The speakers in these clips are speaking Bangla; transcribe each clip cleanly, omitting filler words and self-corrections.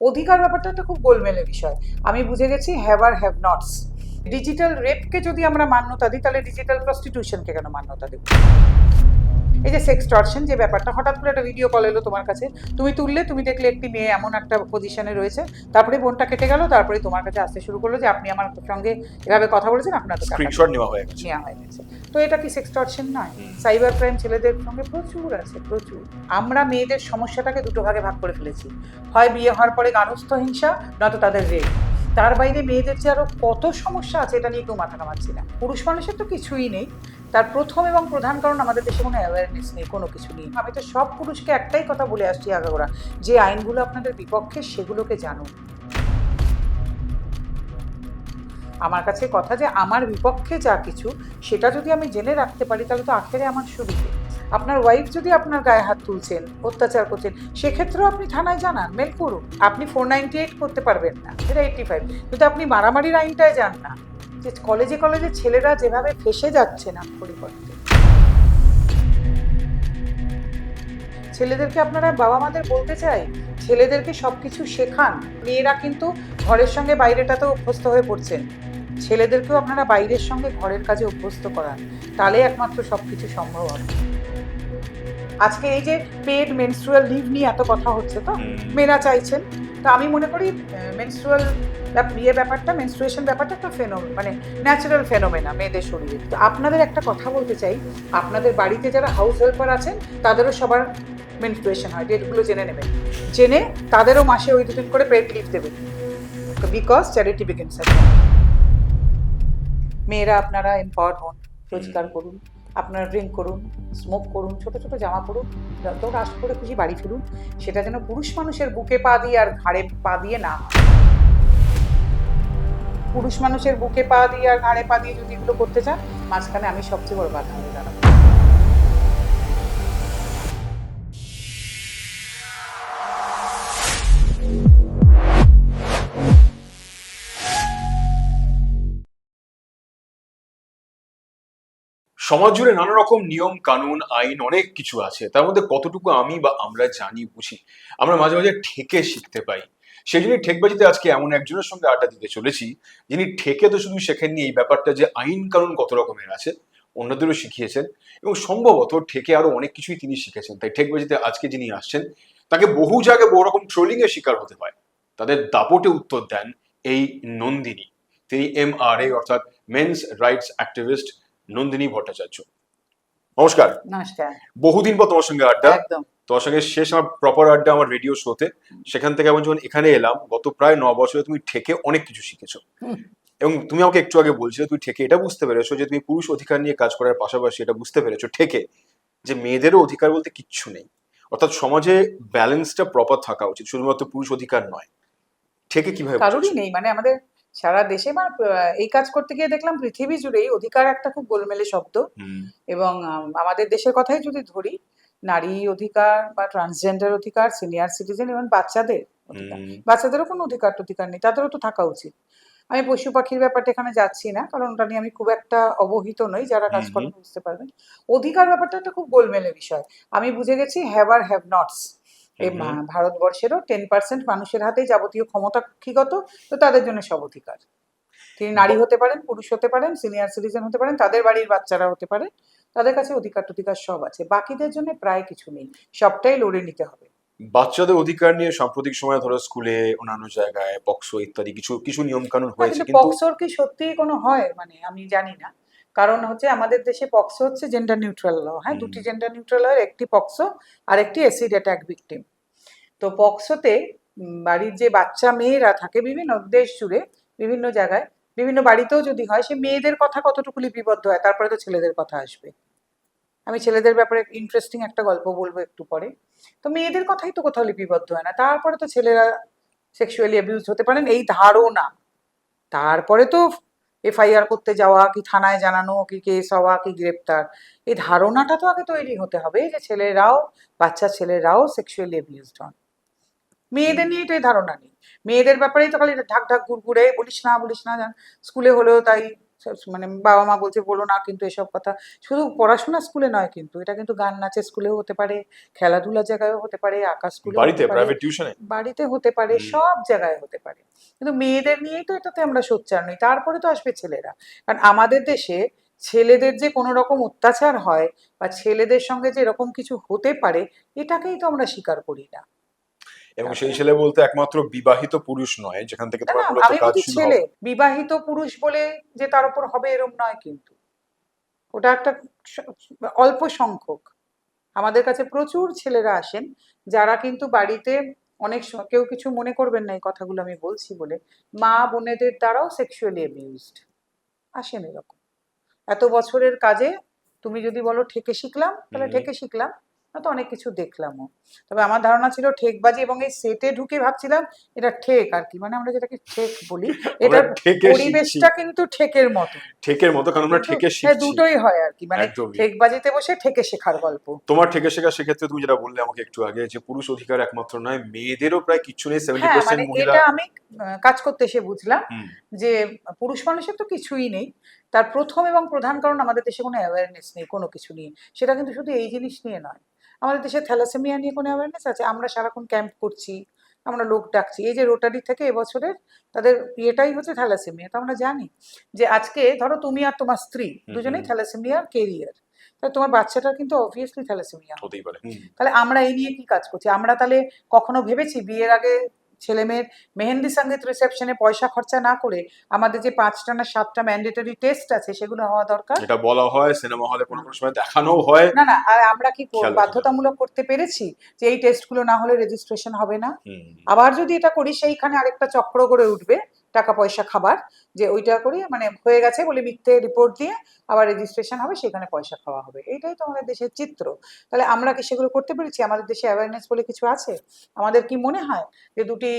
অধিকার ব্যাপারটা একটা খুব গোলমেলের বিষয়। আমি বুঝে গেছি হ্যাভ আর হ্যাভ নটস। ডিজিটাল রেপকে যদি আমরা মান্যতা দিই, তাহলে ডিজিটাল প্রস্টিটিউশনকে কেন মান্যতা দেব? এই যে সেক্সটর্শন যে ব্যাপারটা, হঠাৎ করে একটা ভিডিও কল এলো তোমার কাছে, তুমি তুললে, তুমি দেখলে একটি মেয়ে এমন একটা পজিশনে রয়েছে, তারপরে ফোনটা কেটে গেল, তারপরে তোমার কাছে আসতে শুরু করলো যে আপনি আমার সঙ্গে এভাবে কথা বলেছেন, আপনার তো টাকা স্ক্রিনশট নেওয়া হয়ে গেছে। নেওয়া হয়ে গেছে। তো এটা কি সেক্সটর্শন নয়? সাইবার ক্রাইম ছেলেদের সঙ্গে প্রচুর আছে, প্রচুর। আমরা মেয়েদের সমস্যাটাকে দুটো ভাগে ভাগ করে ফেলেছি, হয় বিয়ে হওয়ার পরে গার্হস্থ্য হিংসা, নয়তো তাদের রেপ। তার বাইরে মেয়েদের যে আরো কত সমস্যা আছে এটা নিয়ে কেউ মাথা ঘামাচ্ছি না। পুরুষ মানুষের তো কিছুই নেই। তার প্রথম এবং প্রধান কারণ আমাদের দেশে কোনো অ্যাওয়ারনেস নেই, কোনো কিছু নেই। আমি তো সব পুরুষকে একটাই কথা বলে আসছি আগাগোড়া, যে আইনগুলো আপনাদের বিপক্ষে সেগুলোকে জানুন। আমার কাছে কথা যে আমার বিপক্ষে যা কিছু সেটা যদি আমি জেনে রাখতে পারি, তাহলে তো আখেরে আমার সুবিধে। আপনার ওয়াইফ যদি আপনার গায়ে হাত তুলছেন, অত্যাচার করছেন, সেক্ষেত্রেও আপনি থানায় জানান, মেল করুন। আপনি 498 করতে পারবেন না, এটা 85, কিন্তু আপনি মারামারির আইনটায় যান না। যে কলেজে কলেজে ছেলেরা যেভাবে ফেসে যাচ্ছে না পরিবর্তে, ছেলেদেরকে আপনারা বাবা মাদের বলতে চাই, ছেলেদেরকে সবকিছু শেখান। মেয়েরা কিন্তু ঘরের সঙ্গে বাইরেটাতেও অভ্যস্ত হয়ে পড়ছেন, ছেলেদেরকেও আপনারা বাইরের সঙ্গে ঘরের কাজে অভ্যস্ত করান, তাহলে একমাত্র সবকিছু সম্ভব হবে। আজকে এই যে পেড মেনস্ট্রুয়াল লিভ নিয়ে এত কথা হচ্ছে, তো মেয়েরা চাইছেন, তা আমি মনে করি মেনস্ট্রুয়াল ব্যাপারটা, মেনস্ট্রুয়েশন ব্যাপারটা একটা মানে ন্যাচারাল ফেনোমেনা মেয়েদের শরীরে। তো আপনাদের একটা কথা বলতে চাই, আপনাদের বাড়িতে যারা হাউস হেল্পার আছেন তাদেরও সবার মেনস্ট্রুয়েশন হয়, ডেটগুলো জেনে নেবেন, জেনে তাদেরও মাসে ওই দুদিন করে পেড লিভ দেবেন, because charity begins at home. মেয়েরা আপনারা এম্পাওয়ার্ড হন, রোজগার করুন, আপনারা ড্রিঙ্ক করুন, স্মোক করুন, ছোট ছোট জামা পরুন, যত রাশ করে খুশি বাড়ি ফিরুন। সেটা যেন পুরুষ মানুষের বুকে পা দিয়ে আর ঘাড়ে পা দিয়ে না হয়। পুরুষ মানুষের বুকে পা দিয়ে আর ঘাড়ে পা দিয়ে যদি এগুলো করতে চান, মাঝখানে আমি সবচেয়ে বড় বাধা হয়ে দাঁড়াবো। সমাজ জুড়ে নানা রকম নিয়ম কানুন আইন অনেক কিছু আছে, তার মধ্যে কতটুকু আমি বা আমরা জানি বুঝি, আমরা মাঝে মাঝে ঠেকে শিখতে পাই। সেই জন্য ঠেকবাজিতে আজকে এমন একজনের সঙ্গে আড্ডা দিতে চলেছি, যিনি ঠেকে তো শুধু শেখেননি এই ব্যাপারটা যে আইন কানুন কত রকমের আছে অন্যদেরও শিখিয়েছেন, এবং সম্ভবত ঠেকে আরো অনেক কিছুই তিনি শিখেছেন। তাই ঠেকবাজিতে আজকে যিনি আসছেন, তাকে বহু জায়গায় বহু রকম ট্রোলিং এর শিকার হতে হয়, তাদের দাপটে উত্তর দেন এই নন্দিনী। তিনি MRA অর্থাৎ men's rights activist Nandini Bhattacharya. নমস্কার। নমস্কার। বহুদিন পর তোমার সঙ্গে আড্ডা। একদম। তোমার সঙ্গে শেষ আমার প্রপার আড্ডা আমার রেডিও শোতে, সেখান থেকে আমি যখন এখানে এলাম গত প্রায় 9 বছরে তুমি ঠেকে অনেক কিছু শিখেছো, এবং তুমি আমাকে একটু আগে বলছিলে তুমি ঠেকে এটা বুঝতে পেরেছো যে তুমি পুরুষ অধিকার নিয়ে কাজ করার পাশাপাশি এটা বুঝতে পেরেছো ঠেকে যে মেয়েদেরও অধিকার বলতে কিচ্ছু নেই, অর্থাৎ সমাজে ব্যালেন্সটা প্রপার থাকা উচিত, শুধুমাত্র পুরুষ অধিকার নয়। ঠেকে কিভাবে কারোরই নেই, মানে আমাদের সারা দেশে, মানে এই কাজ করতে গিয়ে দেখলাম পৃথিবী জুড়েই অধিকার একটা খুব গোলমেলে শব্দ। এবং আমাদের দেশের কথাই যদি ধরি, নারী অধিকার বা ট্রান্সজেন্ডার অধিকার, সিনিয়র সিটিজেন, এবং বাচ্চাদের অধিকার, বাচ্চাদেরও কোনো অধিকার টধিকার নেই, তাদেরও তো থাকা উচিত। আমি পশু পাখির ব্যাপারটা এখানে যাচ্ছি না, কারণ ওটা নিয়ে আমি খুব একটা অবহিত নই, যারা কাজ করেন বুঝতে পারবেন। অধিকার ব্যাপারটা একটা খুব গোলমেলে বিষয়। আমি বুঝে গেছি হ্যাভ আর হ্যাভ নটস। এই ভারতবর্ষেরও 10% মানুষের হাতেই যাবতীয় ক্ষমতা কক্ষিগত, তো তাদের জন্য সব অধিকার। তিনি নারী হতে পারেন, পুরুষ হতে পারেন, সিনিয়র সিটিজেন হতে পারেন, তাদের বাড়ির বাচ্চারা হতে পারে, তাদের কাছে অধিকার টধিকার সব আছে। বাকিদের জন্য প্রায় কিছু নেই, সবটাই লড়ে নিতে হবে। বাচ্চাদের অধিকার নিয়ে সাম্প্রতিক সময় ধরো স্কুলে অন্যান্য জায়গায় পক্সো ইত্যাদি কিছু কিছু নিয়ম কানুন হয়েছে, কিন্তু কিন্তু পক্সোর কি সত্যি কোনো হয়, মানে আমি জানি না। কারণ হচ্ছে আমাদের দেশে পক্সো হচ্ছে জেন্ডার নিউট্রাল ল। হ্যাঁ, দুটি জেন্ডার নিউট্রাল হয়, একটি পক্সো আর একটি অ্যাসিড অ্যাটাক ভিকটিম। তো পক্সোতে বাড়ির যে বাচ্চা মেয়েরা থাকে বিভিন্ন দেশ জুড়ে, বিভিন্ন জায়গায়, বিভিন্ন বাড়িতেও যদি হয়, সে মেয়েদের কথা কতটুকু লিপিবদ্ধ হয়, তারপরে তো ছেলেদের কথা আসবে। আমি ছেলেদের ব্যাপারে ইন্টারেস্টিং একটা গল্প বলবো একটু পরে। তো মেয়েদের কথাই তো কোথাও লিপিবদ্ধ হয় না, তারপরে তো ছেলেরা সেক্সুয়ালি অ্যাবিউজ হতে পারেন এই ধারণা, তারপরে তো FIR করতে যাওয়া, কি থানায় জানানো, কি কেস হওয়া, কি গ্রেপ্তার, এই ধারণাটা তো আগে তৈরি হতে হবে যে ছেলেরাও, বাচ্চা ছেলেরাও সেক্সুয়ালি অ্যাবিউজড হন। মেয়েদের নিয়ে তো এই ধারণা নেই, মেয়েদের ব্যাপারেই তো খালি ঢাক ঢাক ঘুরঘুরে বলিস না বলিস না, স্কুলে হলেও তাই, মানে বাবা মা বলছে বলো না, কিন্তু এসব কথা শুধু পড়াশোনা স্কুলে নয়, কিন্তু এটা কিন্তু গান নাচের স্কুলেও হতে পারে, খেলাধুলার জায়গায়ও হতে পারে, আঁকা স্কুলেও বাড়িতে হতে পারে, প্রাইভেট টিউশনে। বাড়িতে হতে পারে, সব জায়গায় হতে পারে। কিন্তু মেয়েদের নিয়েই তো এটাতে আমরা সোচ্চার নই। তারপরে তো আসবে ছেলেরা। কারণ আমাদের দেশে ছেলেদের যে কোনো রকম অত্যাচার হয় বা ছেলেদের সঙ্গে যে এরকম কিছু হতে পারে, এটাকেই তো আমরা স্বীকার করি না। এবং সেই ছেলে বলতে একমাত্র বিবাহিত পুরুষ নয়, যেখান থেকে না তোমার না, মূলত আমি কাজ বলছি শুরু ছেলে হবে। বিবাহিত পুরুষ বলে যে তার উপর হবে এরম নয়, কিন্তু ওটা একটা স- অল্প সংখ্যক। আমাদের কাছে প্রচুর ছেলেরা আসেন যারা কিন্তু বাড়িতে কেউ কিছু মনে করবেন না এই কথাগুলো আমি বলছি বলে, মা বোনেদের দ্বারাও সেক্সুয়ালি অ্যাবিউজড আসেন এরকম। এত বছরের কাজে তুমি যদি বলো ঠেকে শিখলাম, তাহলে হুম। ঠেকে শিখলাম না, তো অনেক কিছু দেখলামও। তবে আমার ধারণা ছিল ঠেকবাজি, এবং এই সেটে ঢুকে ভাবছিলাম এটা ঠেক আর কি, মানে আমরা যেটাকে ঠেক বলি, আমরা এটার ঠেকে শিখছি, পরিবেশটা কিন্তু ঠেকের মতো। ঠেকের মতো, কারণ আমরা কিন্তু ঠেকে হ্যাঁ, শিখছি। দুটোই হয় আর কি, মানে একদমই। ঠেকবাজিতে বসে ঠেকে শেখার গল্প। তোমার ঠেকে শেখা, সেক্ষেত্রে তুমি যেটা বললে আমাকে একটু আগে, যে পুরুষ অধিকার একমাত্র নয়, মেয়েদেরও প্রায় কিচ্ছু নেই, সেভেন্টি হ্যাঁ, পার্সেন্ট মানে মহিলা। এটা আমি কাজ করতে এসে বুঝলাম হুম। যে পুরুষ মানুষের তো কিছুই নেই। তার প্রথম এবং প্রধান কারণ আমাদের দেশে কোনো অ্যাওয়ারনেস নেই কোনো কিছু নিয়ে। সেটা কিন্তু শুধু এই জিনিস নিয়ে নয়। আমাদের দেশে থ্যালাসেমিয়া নিয়ে কোনো অ্যাওয়ারনেস আছে? আমরা সারাক্ষণ ক্যাম্প করছি, আমরা লোক ডাকছি। এই যে রোটারি থেকে এবছরের তাদের ইয়েটাই হচ্ছে থ্যালাসেমিয়া, তো আমরা জানি যে আজকে ধরো তুমি আর তোমার স্ত্রী হুম। হুম। দুজনেই থ্যালাসেমিয়ার কেরিয়ার, তাহলে তোমার বাচ্চাটার কিন্তু অবভিয়াসলি থ্যালাসেমিয়া হবে। হতেই পারে। হুম। তাহলে আমরা এই নিয়ে কি কাজ করছি? আমরা তাহলে কখনো ভেবেছি বিয়ের আগে ছেলে মেয়ের মেহেন্দি সঙ্গীত রিসেপশনে পয়সা খরচা না করে আমাদের যে 5টা না 7টা ম্যান্ডেটরি টেস্ট আছে সেগুলো হওয়া দরকার? এটা বলা হয়, সিনেমা হলে কোনো কোনো সময় দেখানোও হয়। না না, আর আমরা কি খেয়াল রাখি না। বাধ্যতামূলক করতে পেরেছি যে এই টেস্টগুলো না হলে রেজিস্ট্রেশন হবে না? হুম। আবার যদি এটা করি সেইখানে আরেকটা চক্র গড়ে উঠবে, টাকা পয়সা খাবার, যে ওইটা করি মানে হয়ে গেছে বলে মিথ্যে রিপোর্ট দিয়ে আবার রেজিস্ট্রেশন হবে, সেখানে পয়সা খাওয়া হবে। এইটাই তো আমাদের দেশের চিত্র। তাহলে আমরা কি সেগুলো করতে পেরেছি? আমাদের দেশে অ্যাওয়ারনেস বলে কিছু আছে? আমাদের কি মনে হয় যে দুটি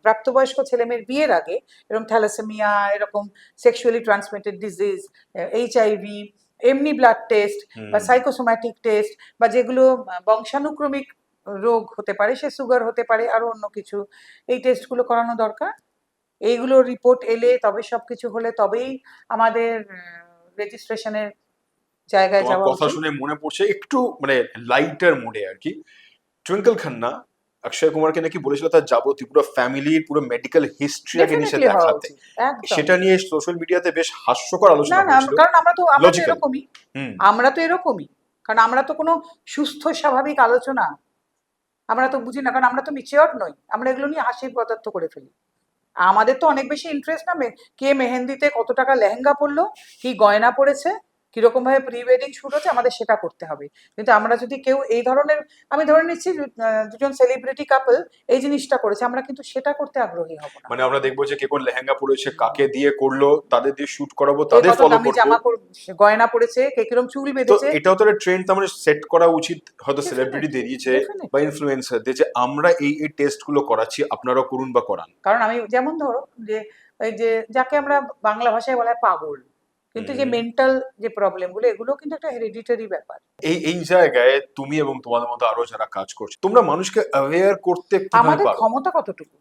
প্রাপ্তবয়স্ক ছেলেমেয়ের বিয়ের আগে এরকম থ্যালাসেমিয়া, এরকম সেক্সুয়ালি ট্রান্সমিটেড ডিজিজ, এইচআইভি, এমনি ব্লাড টেস্ট বা হুম। সাইকোসোম্যাটিক টেস্ট, বা যেগুলো বংশানুক্রমিক রোগ হতে পারে, সে সুগার হতে পারে, আরো অন্য কিছু, এই টেস্টগুলো করানো দরকার? এইগুলো রিপোর্ট এলে তবে সবকিছু হলে তবেই আমাদের রেজিস্ট্রেশনের জায়গায় তোমার যাওয়া কথা উচিত। শুনে মনে পড়ছে একটু, মানে লাইটার মোডে আর কি, টুইঙ্কল খান্না অক্ষয় কুমারকে নাকি বলেছিল তার যাবতীয় পুরো ফ্যামিলির পুরো মেডিকেল হিস্ট্রি আগে নিচে ডেফিনেটলি হওয়া দেখাতে। উচিত, একদম। সেটা নিয়ে সোশ্যাল মিডিয়াতে বেশ হাস্যকর না আলোচনা না, হয়েছিল। কারণ আমরা তো লজিক্যাল। এরকমই। হুম। আমরা তো এরকমই। কারণ আমরা তো কোনো সুস্থ স্বাভাবিক আলোচনা আমরা তো বুঝি না, কারণ আমরা তো ম্যাচিওর নই। আমরা এগুলো নিয়ে হাসির পদার্থ করে ফেলি। আমাদের তো অনেক বেশি ইন্টারেস্ট না কে মেহেন্দিতে কত টাকা লেহেঙ্গা পরলো, কি গয়না পরেছে, কিরকম ভাবে প্রি ওয়েডিং শুট হচ্ছে, আমাদের সেটা করতে হবে। কিন্তু আমরা যদি কেউ এই ধরনের, আমি ধরে নিচ্ছি দুজন সেলিব্রিটি কাপল এই জিনিসটা করেছে, আমরা কিন্তু সেটা করতে আগ্রহী হব না। মানে আমরা দেখবো যে কে কোন লেহেঙ্গা পরেছে, কাকে দিয়ে করলো, তাদের দিয়ে শুট করাবো, কে তাদের কত ফলো দামি করবো। জামা গয়না পরেছে, কে কিরম চুল তো বেঁধেছে। এটাও তো একটা ট্রেন্ড তার মানে সেট করা উচিত, হয়তো সেলিব্রিটি ডেফিনেটলি, দিয়েছে বা ডেফিনেটলি। ইনফ্লুয়েন্সারদের, যে আমরা এই এই টেস্ট গুলো করাচ্ছি, আপনারা করুন বা করান। কারণ আমি যেমন ধরো যে এই যে যাকে আমরা বাংলা ভাষায় বলা হয় পাগল, কিন্তু যে হুম। মেন্টাল যে প্রবলেমগুলো, এগুলো কিন্তু একটা হেরিডিটারি ব্যাপার। এই এই জায়গায় তুমি এবং তোমাদের মতো আরো যারা কাজ করছো, তোমরা মানুষকে অ্যাওয়্যার করতে কিভাবে আমাদের পারো? ক্ষমতা কতটুকু?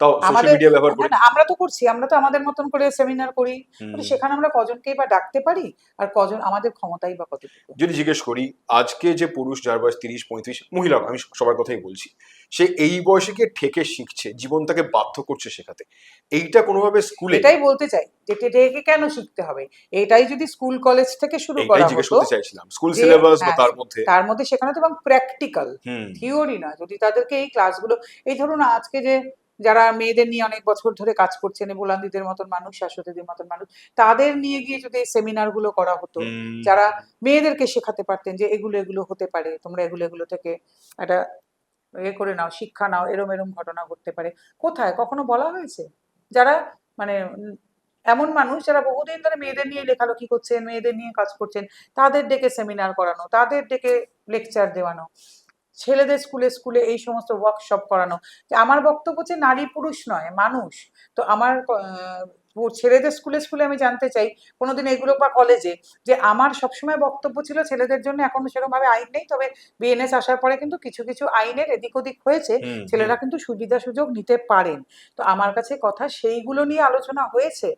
তাও সোশ্যাল আমাদের মিডিয়া ব্যবহার না করে। না, আমরা তো করছি, আমরা তো আমাদের মতন করে সেমিনার করি, কিন্তু হুম। সেখানে আমরা কজনকেই বা ডাকতে পারি, আর কজন, আমাদের ক্ষমতাই বা কতটুকু? যদি জিজ্ঞেস করি, আজকে যে পুরুষ যার বয়স 30-35, মহিলা আমি সবার কথাই বলছি, সে এই বয়সে গিয়ে ঠেকে শিখছে, জীবন তাকে বাধ্য করছে শেখাতে, এইটা কোনোভাবে স্কুলে, এটাই বলতে চাই যে টেকে কেন শিখতে হবে। এটাই যদি স্কুল কলেজ থেকে শুরু এইটাই করা জিজ্ঞেস হতো, করতে চাইছিলাম, স্কুল যে সিলেবাস বা হ্যাঁ, তার মধ্যে। তার মধ্যে শেখানো তো, এবং প্র্যাকটিক্যাল, হুম। থিওরি না, যদি তাদেরকে এই ক্লাসগুলো, এই ধরুন আজকে যে যারা মেয়েদের নিয়ে অনেক বছর ধরে কাজ করছেন, বোলান্দিদের মতন মানুষ, শাশ্বতীদের মতন মানুষ, তাদের নিয়ে গিয়ে যদি এই সেমিনার গুলো করা হতো, হুম। যারা মেয়েদেরকে শেখাতে পারতেন যে এগুলো এগুলো হতে পারে, তোমরা এগুলো এগুলো থেকে একটা করে নাও, শিক্ষা নাও, এরম এরম ঘটনা ঘটতে পারে। কোথায় কখনো বলা হয়েছে? যারা মানে এমন মানুষ যারা বহুদিন ধরে মেয়েদের নিয়ে লেখালেখি করছেন, মেয়েদের নিয়ে কাজ করছেন, তাদের ডেকে সেমিনার করানো, তাদের ডেকে লেকচার দেওয়ানো, ছেলেদের স্কুলে স্কুলে এই সমস্ত ওয়ার্কশপ করানো। যে আমার বক্তব্য যে নারী পুরুষ নয়, মানুষ। তো আমার ছেলেদের স্কুলে স্কুলে আমি জানতে চাই কোনোদিন এগুলো, বা কলেজে, যে আমার সবসময় বক্তব্য ছিল ছেলেদের জন্য এখনো সেরকমভাবে আইন নেই, তবে বিএনএস আসার পরে কিন্তু কিছু কিছু আইনের এদিক ওদিক হয়েছে, হুম হুম ছেলেরা কিন্তু সুবিধা সুযোগ নিতে পারেন। তো আমার কাছে কথা সেইগুলো নিয়ে আলোচনা হয়েছে,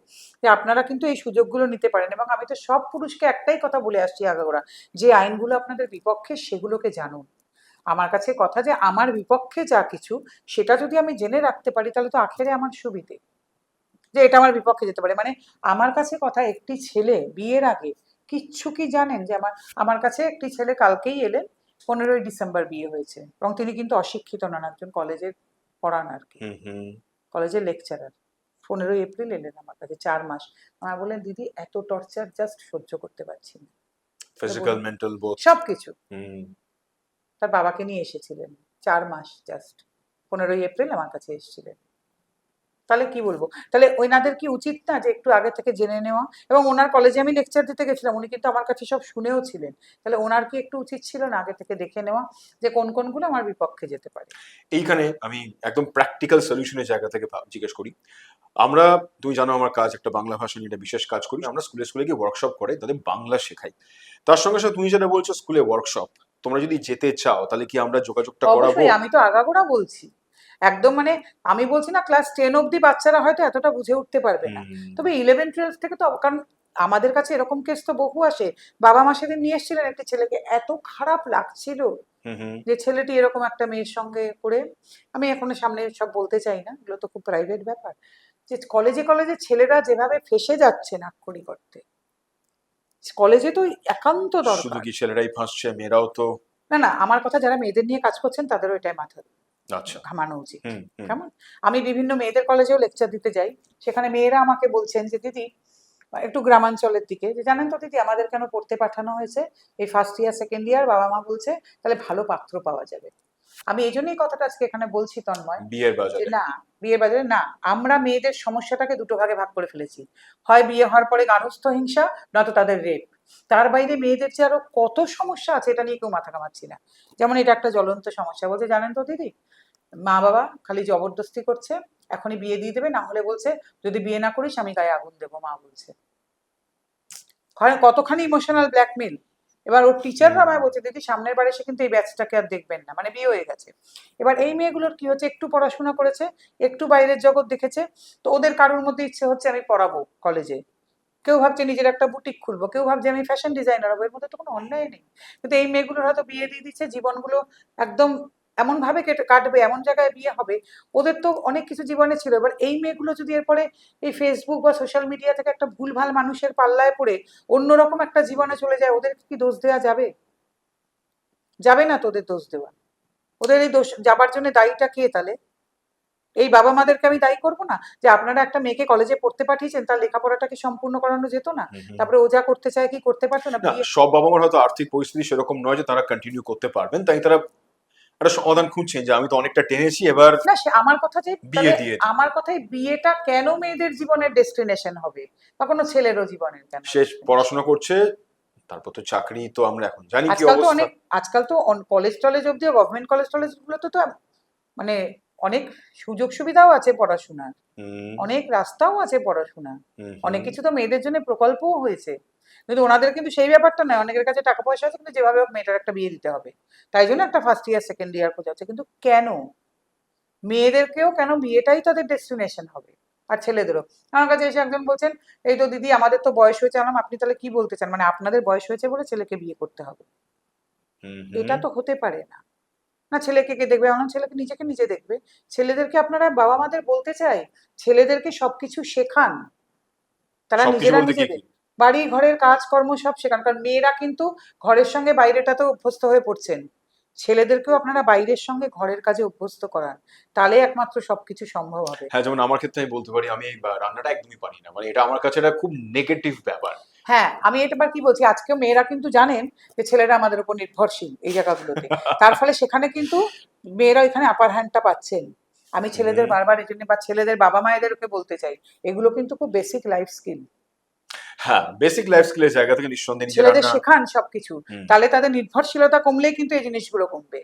যে আপনারা কিন্তু এই সুযোগগুলো নিতে পারেন। এবং আমি তো সব পুরুষকে একটাই কথা বলে আসছি আগাগোড়া, যে আইনগুলো আপনাদের বিপক্ষে সেগুলোকে জানুন। আমার কাছে কথা যে আমার বিপক্ষে যা কিছু সেটা যদি আমি জেনে রাখতে পারি তাহলে তো আখেরে আমার সুবিধে, যে এটা আমার বিপক্ষে যেতে পারে। মানে আমার কাছে কথা, একটি ছেলে বিয়ের আগে কিচ্ছু কি জানেন, যে আমার আমার কাছে একটি ছেলে কালকেই এলেন, 15ই ডিসেম্বর বিয়ে হয়েছে, এবং তিনি কিন্তু অশিক্ষিত নন, একজন কলেজে পড়ান আর কি, হুম হুম কলেজের লেকচারার। 15ই এপ্রিল এলেন আমার কাছে, 4 মাস। আমার বললেন, দিদি এত টর্চার জাস্ট সহ্য করতে পারছি না। তো ফিজিক্যাল বলুন, মেন্টাল বোথ। সবকিছু। হুম তার বাবাকে নিয়ে এসেছিলেন, 4 মাস জাস্ট, 15ই এপ্রিল আমার কাছে এসেছিলেন। তাহলে কি বলবো, তাহলে ওনাদের কি উচিত না যে একটু আগে থেকে জেনে নেওয়া? এবং ওনার কলেজে আমি লেকচার দিতে গেছিলাম, উনি কিন্তু আমার কাছে সব শুনেও ছিলেন। তাহলে ওনার কি একটু উচিত ছিল না আগে থেকে দেখে নেওয়া, যে কোন কোনগুলো আমার বিপক্ষে যেতে পারে? এইখানে আমি একদম প্র্যাকটিক্যাল সলিউশনের জায়গা থেকে জিজ্ঞেস করি। আমরা, তুমি জানো আমার কাজ একটা বাংলা ভাষা নিয়ে একটা বিশেষ কাজ করি, আমরা স্কুলে স্কুলে গিয়ে ওয়ার্কশপ করে তাদের বাংলা শেখাই। তার সঙ্গে সঙ্গে তুমি যেটা বলছো স্কুলে ওয়ার্কশপ, তোমরা যদি যেতে চাও তাহলে কি আমরা যোগাযোগটা করাবো? অবশ্যই, আমি তো আগাগোড়া বলছি একদম। মানে আমি বলছি না ক্লাস 10 অব্দি বাচ্চারা হয়তো এতটা বুঝে উঠতে পারবে না, হুম তবে 11-12 থেকে তো, কারণ আমাদের কাছে এরকম কেস তো বহু আসে। বাবা মা সেদিন নিয়ে এসেছিলেন একটি ছেলেকে, এত খারাপ লাগছিল হুম হুম যে ছেলেটি এরকম একটা মেয়ের সঙ্গে করে, আমি এখন সামনে সব বলতে চাই না, এগুলো তো খুব প্রাইভেট ব্যাপার, যে কলেজে কলেজে ছেলেরা যেভাবে ফেসে যাচ্ছে নাকখড়ি করতে, কলেজে তো একান্ত শুধু দরকার। কি ছেলেরাই ফাঁসছে, মেয়েরাও তো? না না, আমার কথা যারা মেয়েদের নিয়ে কাজ করছেন তাদেরও এটাই মাথা আচ্ছা। ঘামানো উচিত। হুম হুম কেমন? আমি বিভিন্ন মেয়েদের কলেজেও লেকচার দিতে যাই, সেখানে মেয়েরা আমাকে বলছেন যে দিদি, একটু গ্রামাঞ্চলের দিকে, যে জানেন তো দিদি আমাদের কেন পড়তে পাঠানো হয়েছে, এই ফার্স্ট ইয়ার সেকেন্ড ইয়ার বাবা মা বলছে তাহলে ভালো পাত্র পাওয়া যাবে। আমি এই জন্যই কথাটা আজকে এখানে বলছি তন্ময়, বিয়ের যে বাজারে। না, বিয়ের বাজারে না, আমরা মেয়েদের সমস্যাটাকে দুটো ভাগে ভাগ করে ফেলেছি, হয় বিয়ে হওয়ার পরে গার্হস্থ্য হিংসা, নয়তো তাদের রেপ। তার বাইরে মেয়েদের যে আরো কত সমস্যা আছে এটা নিয়ে কেউ মাথা ঘামাচ্ছি না। যেমন এটা একটা জ্বলন্ত সমস্যা, বলছে জানেন তো দিদি, মা বাবা খালি জবরদস্তি করছে, এখনই বিয়ে দিয়ে দেবে, না হলে বলছে যদি বিয়ে না করিস আমি গায়ে আগুন দেবো, মা বলছে। কতখানি ইমোশনাল ব্ল্যাকমেল। এবার ওর টিচাররা হুম আমায় বলছে দিদি সামনের বার এসে কিন্তু এই ব্যাচটাকে আর দেখবেন না, মানে বিয়ে হয়ে গেছে। এবার এই মেয়েগুলোর কি হচ্ছে, একটু পড়াশোনা করেছে, একটু বাইরের জগৎ দেখেছে, তো ওদের কারোর মধ্যে ইচ্ছে হচ্ছে আমি পড়াবো কলেজে, কেউ ভাবছে নিজের একটা বুটিক খুলবো, কেউ ভাবছে আমি ফ্যাশন ডিজাইনার হবো, এর মধ্যে তো কোনো অন্যায় নেই। কিন্তু এই মেয়েগুলোর হয়তো বিয়ে দিয়ে দিচ্ছে, জীবনগুলো একদম এমন ভাবে কেটে কাটবে, এমন জায়গায় বিয়ে হবে, ওদের তো অনেক কিছু জীবনে ছিল। এবার এই মেয়েগুলো যদি এরপরে এই ফেসবুক বা সোশ্যাল মিডিয়া থেকে একটা ভুলভাল মানুষের পাল্লায় পড়ে অন্যরকম একটা জীবনে চলে যায়, ওদের কি দোষ দেওয়া যাবে? যাবে না তো ওদের দোষ দেওয়া। ওদের এই দোষ যাবার জন্য দায়ীটা কে তাহলে? এই বাবা মাদেরকে আমি দায়ী করবো না, যে আপনারা একটা মেয়েকে কলেজে পড়তে পাঠিয়েছেন, তার লেখাপড়াটা কি সম্পূর্ণ করানো যেত না? হুম হুম। তারপরে ও যা করতে চায় কি করতে পারতো না? না, বিয়ে। সব বাবা মার হয়তো আর্থিক পরিস্থিতি সেরকম নয় যে তারা কন্টিনিউ করতে পারবেন, তাই তারা একটা সমাধান খুঁজছেন যে আমি তো অনেকটা টেনেছি, এবার না, সে আমার কথা যে বিয়ে তাহলে, দিয়ে দিই। আমার কথাই বিয়েটা কেন মেয়েদের জীবনের ডেস্টিনেশন হবে, বা কোনো ছেলেরও জীবনের কেন সে ডেস্টিনেশন? পড়াশোনা করছে, তারপর তো চাকরি, তো আমরা এখন জানি কি আজকাল তো অবস্থা। অনেক, আজকাল তো কলেজ টলেজ অব্দিও, গভর্নমেন্ট কলেজ টলেজ গুলোতে তো মানে অনেক সুযোগ সুবিধাও আছে পড়াশোনার, হুম অনেক রাস্তাও আছে পড়াশোনার, হুম অনেক হুম। কিছু তো মেয়েদের জন্য প্রকল্পও হয়েছে। কিন্তু ওনাদের কিন্তু সেই ব্যাপারটা নয়, অনেকের কাছে টাকা পয়সা আছে কিন্তু যেভাবে হোক মেয়েটার একটা বিয়ে দিতে হবে, তাই জন্য একটা ফার্স্ট ইয়ার সেকেন্ড ইয়ার খোঁজা হচ্ছে। কিন্তু কেন মেয়েদেরকেও, কেন বিয়েটাই তাদের ডেস্টিনেশন হবে? আর ছেলেদেরও। আমার কাছে এসে একজন বলছেন, এই তো দিদি আমাদের তো বয়স হয়েছে। আলাম, আপনি তাহলে কি বলতে চান, মানে আপনাদের বয়স হয়েছে বলে ছেলেকে বিয়ে করতে হবে? হুম এটা হুম। তো হতে পারে না। না, ছেলেকে কে দেখবে? আমার ছেলেকে নিজেকে নিজে দেখবে। ছেলেদেরকে আপনারা বাবা মাদের বলতে চাই, ছেলেদেরকে সবকিছু শেখান, তারা সবকিছু নিজেরা বলতে কি কি? নিজেদের বাড়ি ঘরের কাজকর্ম সব শেখান। কারণ মেয়েরা কিন্তু ঘরের সঙ্গে বাইরেটাতেও অভ্যস্ত হয়ে পড়ছেন, ছেলেদেরকেও আপনারা বাইরের সঙ্গে ঘরের কাজে অভ্যস্ত করান, তাহলে একমাত্র সবকিছু সম্ভব হবে। হ্যাঁ, যেমন আমার ক্ষেত্রে আমি বলতে পারি আমি এই রান্নাটা একদমই পারি না, মানে এটা আমার কাছে একটা খুব নেগেটিভ ব্যাপার। হ্যাঁ, আমি এবার কি বলছি, আজকেও মেয়েরা কিন্তু জানেন যে ছেলেরা আমাদের উপর নির্ভরশীল এই জায়গাগুলোতে, তার ফলে সেখানে কিন্তু মেয়েরা এখানে আপার হ্যান্ডটা পাচ্ছেন। আমি ছেলেদের হুম। বারবার এই জন্য, বা ছেলেদের বাবা মায়েদেরকে বলতে চাই, এগুলো কিন্তু খুব বেসিক লাইফ স্কিল, হ্যাঁ, বেসিক লাইফ স্কিলের জায়গা থেকে নিঃসন্দেহে নিজে ছেলেদের রান্না। শেখান সবকিছু, হুম। তাহলে তাদের নির্ভরশীলতা কমলেই কিন্তু এই জিনিসগুলো কমবে।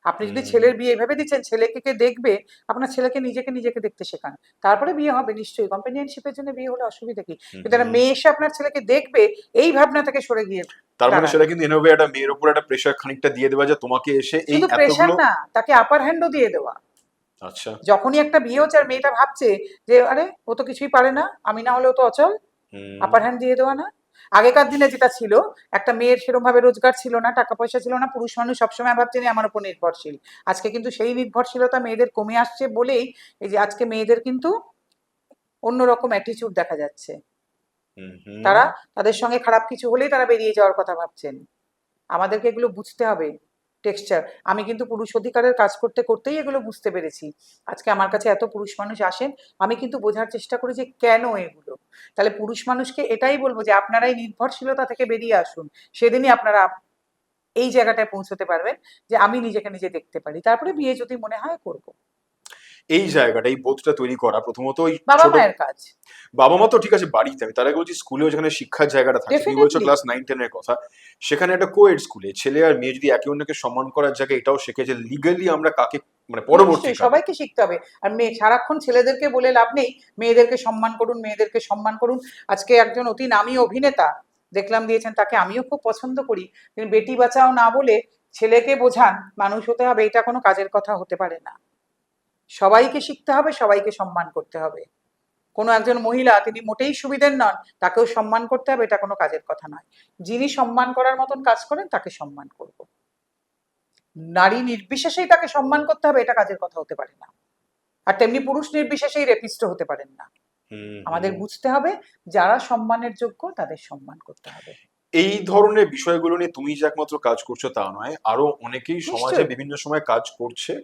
আপনি যদি ছেলের বিয়ে এভাবে দিচ্ছেন, ছেলেকে কে দেখবে, আপনার ছেলেকে নিজেকে দেখতে শেখান, তারপরে বিয়ে হবে। নিশ্চয়ই কম্পেনিয়নশিপের জন্য বিয়ে হলে অসুবিধা কি, কিন্তু একটা মেয়ে এসে আপনার ছেলেকে দেখবে, এই ভাবনা থেকে সরে গিয়ে তার মানে দাঁড়ান। সেটা কিন্তু ইনোভে একটা মেয়ের উপর একটা প্রেশার খানিকটা দিয়ে দেওয়া, যে তোমাকে এসে এই শুধু প্রেশার এতগুলো। না, তাকে আপার হ্যান্ডও দিয়ে দেওয়া। আচ্ছা। যখনই একটা বিয়ে হচ্ছে আর মেয়েটা ভাবছে যে আরে ও তো কিছুই পারে না, আমি না হলেও তো অচল, হুম। আপার হ্যান্ড দিয়ে দেওয়া না। আগেকার দিনে যেটা ছিল, একটা মেয়ের সেরকম ভাবে রোজগার ছিল না, টাকা পয়সা ছিল না, পুরুষ মানুষ সবসময় ভাবছেন যে আমার উপর নির্ভরশীল। আজকে কিন্তু সেই নির্ভরশীলতা মেয়েদের কমে আসছে বলেই এই যে আজকে মেয়েদের কিন্তু অন্যরকম অ্যাটিচিউড দেখা যাচ্ছে। হুম। তারা তাদের সঙ্গে খারাপ কিছু হলেই তারা বেরিয়ে যাওয়ার কথা ভাবছেন। আমাদেরকে এগুলো বুঝতে হবে, টেক্সচার। আমি কিন্তু পুরুষ অধিকারের কাজ করতে করতেই এগুলো বুঝতে পেরেছি। আজকে আমার কাছে এত পুরুষ মানুষ আসেন, আমি কিন্তু বোঝার চেষ্টা করি যে কেন এগুলো। তাহলে পুরুষ মানুষকে এটাই বলবো যে আপনারাই নির্ভরশীলতা থেকে বেরিয়ে আসুন, সেদিনই আপনারা এই জায়গাটায় পৌঁছতে পারবেন যে আমি নিজেকে নিজে দেখতে পারি, তারপরে বিয়ে যদি মনে হয় করব। এই জায়গাটা, এই বোধটা তৈরি করা প্রথমত ওই বাবা ছোট মায়ের কাজ। বাবা মা তো ঠিক আছে, বাড়িতে আমি তার আগে বলছি স্কুলেও যেখানে শিক্ষার জায়গাটা থাকে, তুমি বলছো ডেফিনেটলি। ক্লাস 9-10 এর কথা, সেখানে একটা কোয়েড স্কুলে ছেলে আর মেয়ে যদি একে অন্যকে সম্মান করার জায়গায় এটাও শেখে যে লিগালি আমরা কাকে, মানে নিশ্চয়ই পরবর্তীকালে। সবাইকে শিখতে হবে। আর মেয়ে সারাক্ষণ ছেলেদেরকে বলে লাভ নেই মেয়েদেরকে সম্মান করুন, মেয়েদেরকে সম্মান করুন। আজকে একজন অতি নামী অভিনেতা দেখলাম দিয়েছেন, তাকে আমিও খুব পছন্দ করি, তিনি বেটি বাঁচাও না বলে ছেলেকে বোঝান মানুষ হতে হবে, এটা কোনো কাজের কথা হতে পারে না। সবাইকে শিখতে হবে, সবাইকে সম্মান করতে হবে। কোনো একজন মহিলা তিনি মোটেই সুবিধের নন, তাকেও সম্মান করতে হবে, এটা কোনো কাজের কথা নয়। যিনি সম্মান করার মতন কাজ করেন তাকে সম্মান করব। নারী নির্বিশেষেই তাকে সম্মান করতে হবে, এটা কাজের কথা হতে পারে না। আর তেমনি পুরুষ নির্বিশেষেই রেপিস্ট হতে পারেন না। আমাদের বুঝতে হবে যারা সম্মানের যোগ্য তাদের সম্মান করতে হবে। এই ধরনের বিষয়গুলো নিয়ে তুমি যে একমাত্র কাজ করছো তা নয়, আরো অনেকেই সমাজে নিশ্চয়ই বিভিন্ন সময় কাজ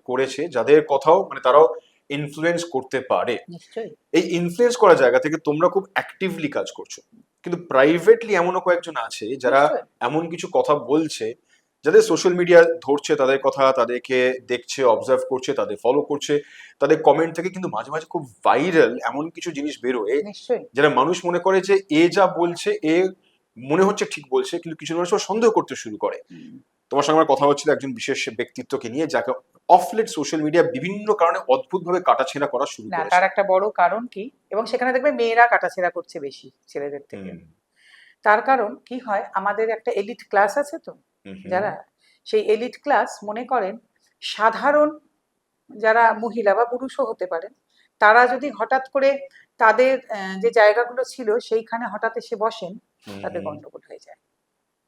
করেছে, যাদের কথাও মানে তারাও ইনফ্লুয়েন্স করতে পারে। নিশ্চয়ই এই ইনফ্লুয়েন্স করার জায়গা থেকে তোমরা খুব অ্যাক্টিভলি কাজ করছো, কিন্তু প্রাইভেটলি এমনও কয়েকজন আছে যারা নিশ্চয়ই এমন কিছু কথা বলছে, যাদের সোশ্যাল মিডিয়া ধরছে তাদের কথা, তাদেরকে দেখছে, অবজার্ভ করছে, তাদের ফলো করছে, তাদের কমেন্ট থেকে কিন্তু মাঝে মাঝে খুব ভাইরাল এমন কিছু জিনিস বেরোয়, নিশ্চয়ই। যারা মানুষ মনে করে যে এ যা বলছে এ মনে হচ্ছে ঠিক বলছে, কিন্তু কিছু মানুষ আবার সন্দেহ করতে শুরু করে। তোমার সঙ্গে আমার কথা হচ্ছিল একজন বিশেষ ব্যক্তিত্বকে নিয়ে, যাকে অফলেট সোশ্যাল মিডিয়া বিভিন্ন কারণে অদ্ভুতভাবে কাটাছেঁড়া করা শুরু না, করেছে। তার একটা বড় কারণ কি, এবং সেখানে দেখবে মেয়েরা কাটাছেঁড়া করছে বেশি ছেলেদের থেকে। তার কারণ কি হয়, আমাদের একটা এলিট ক্লাস আছে তো, যারা সেই এলিট ক্লাস মনে করেন সাধারণ যারা মহিলা বা পুরুষও হতে পারেন, তারা যদি হঠাৎ করে তাদের যে জায়গাগুলো ছিল সেইখানে হঠাৎ এসে বসেন, তাদের গন্ডগোল হয়ে যায়।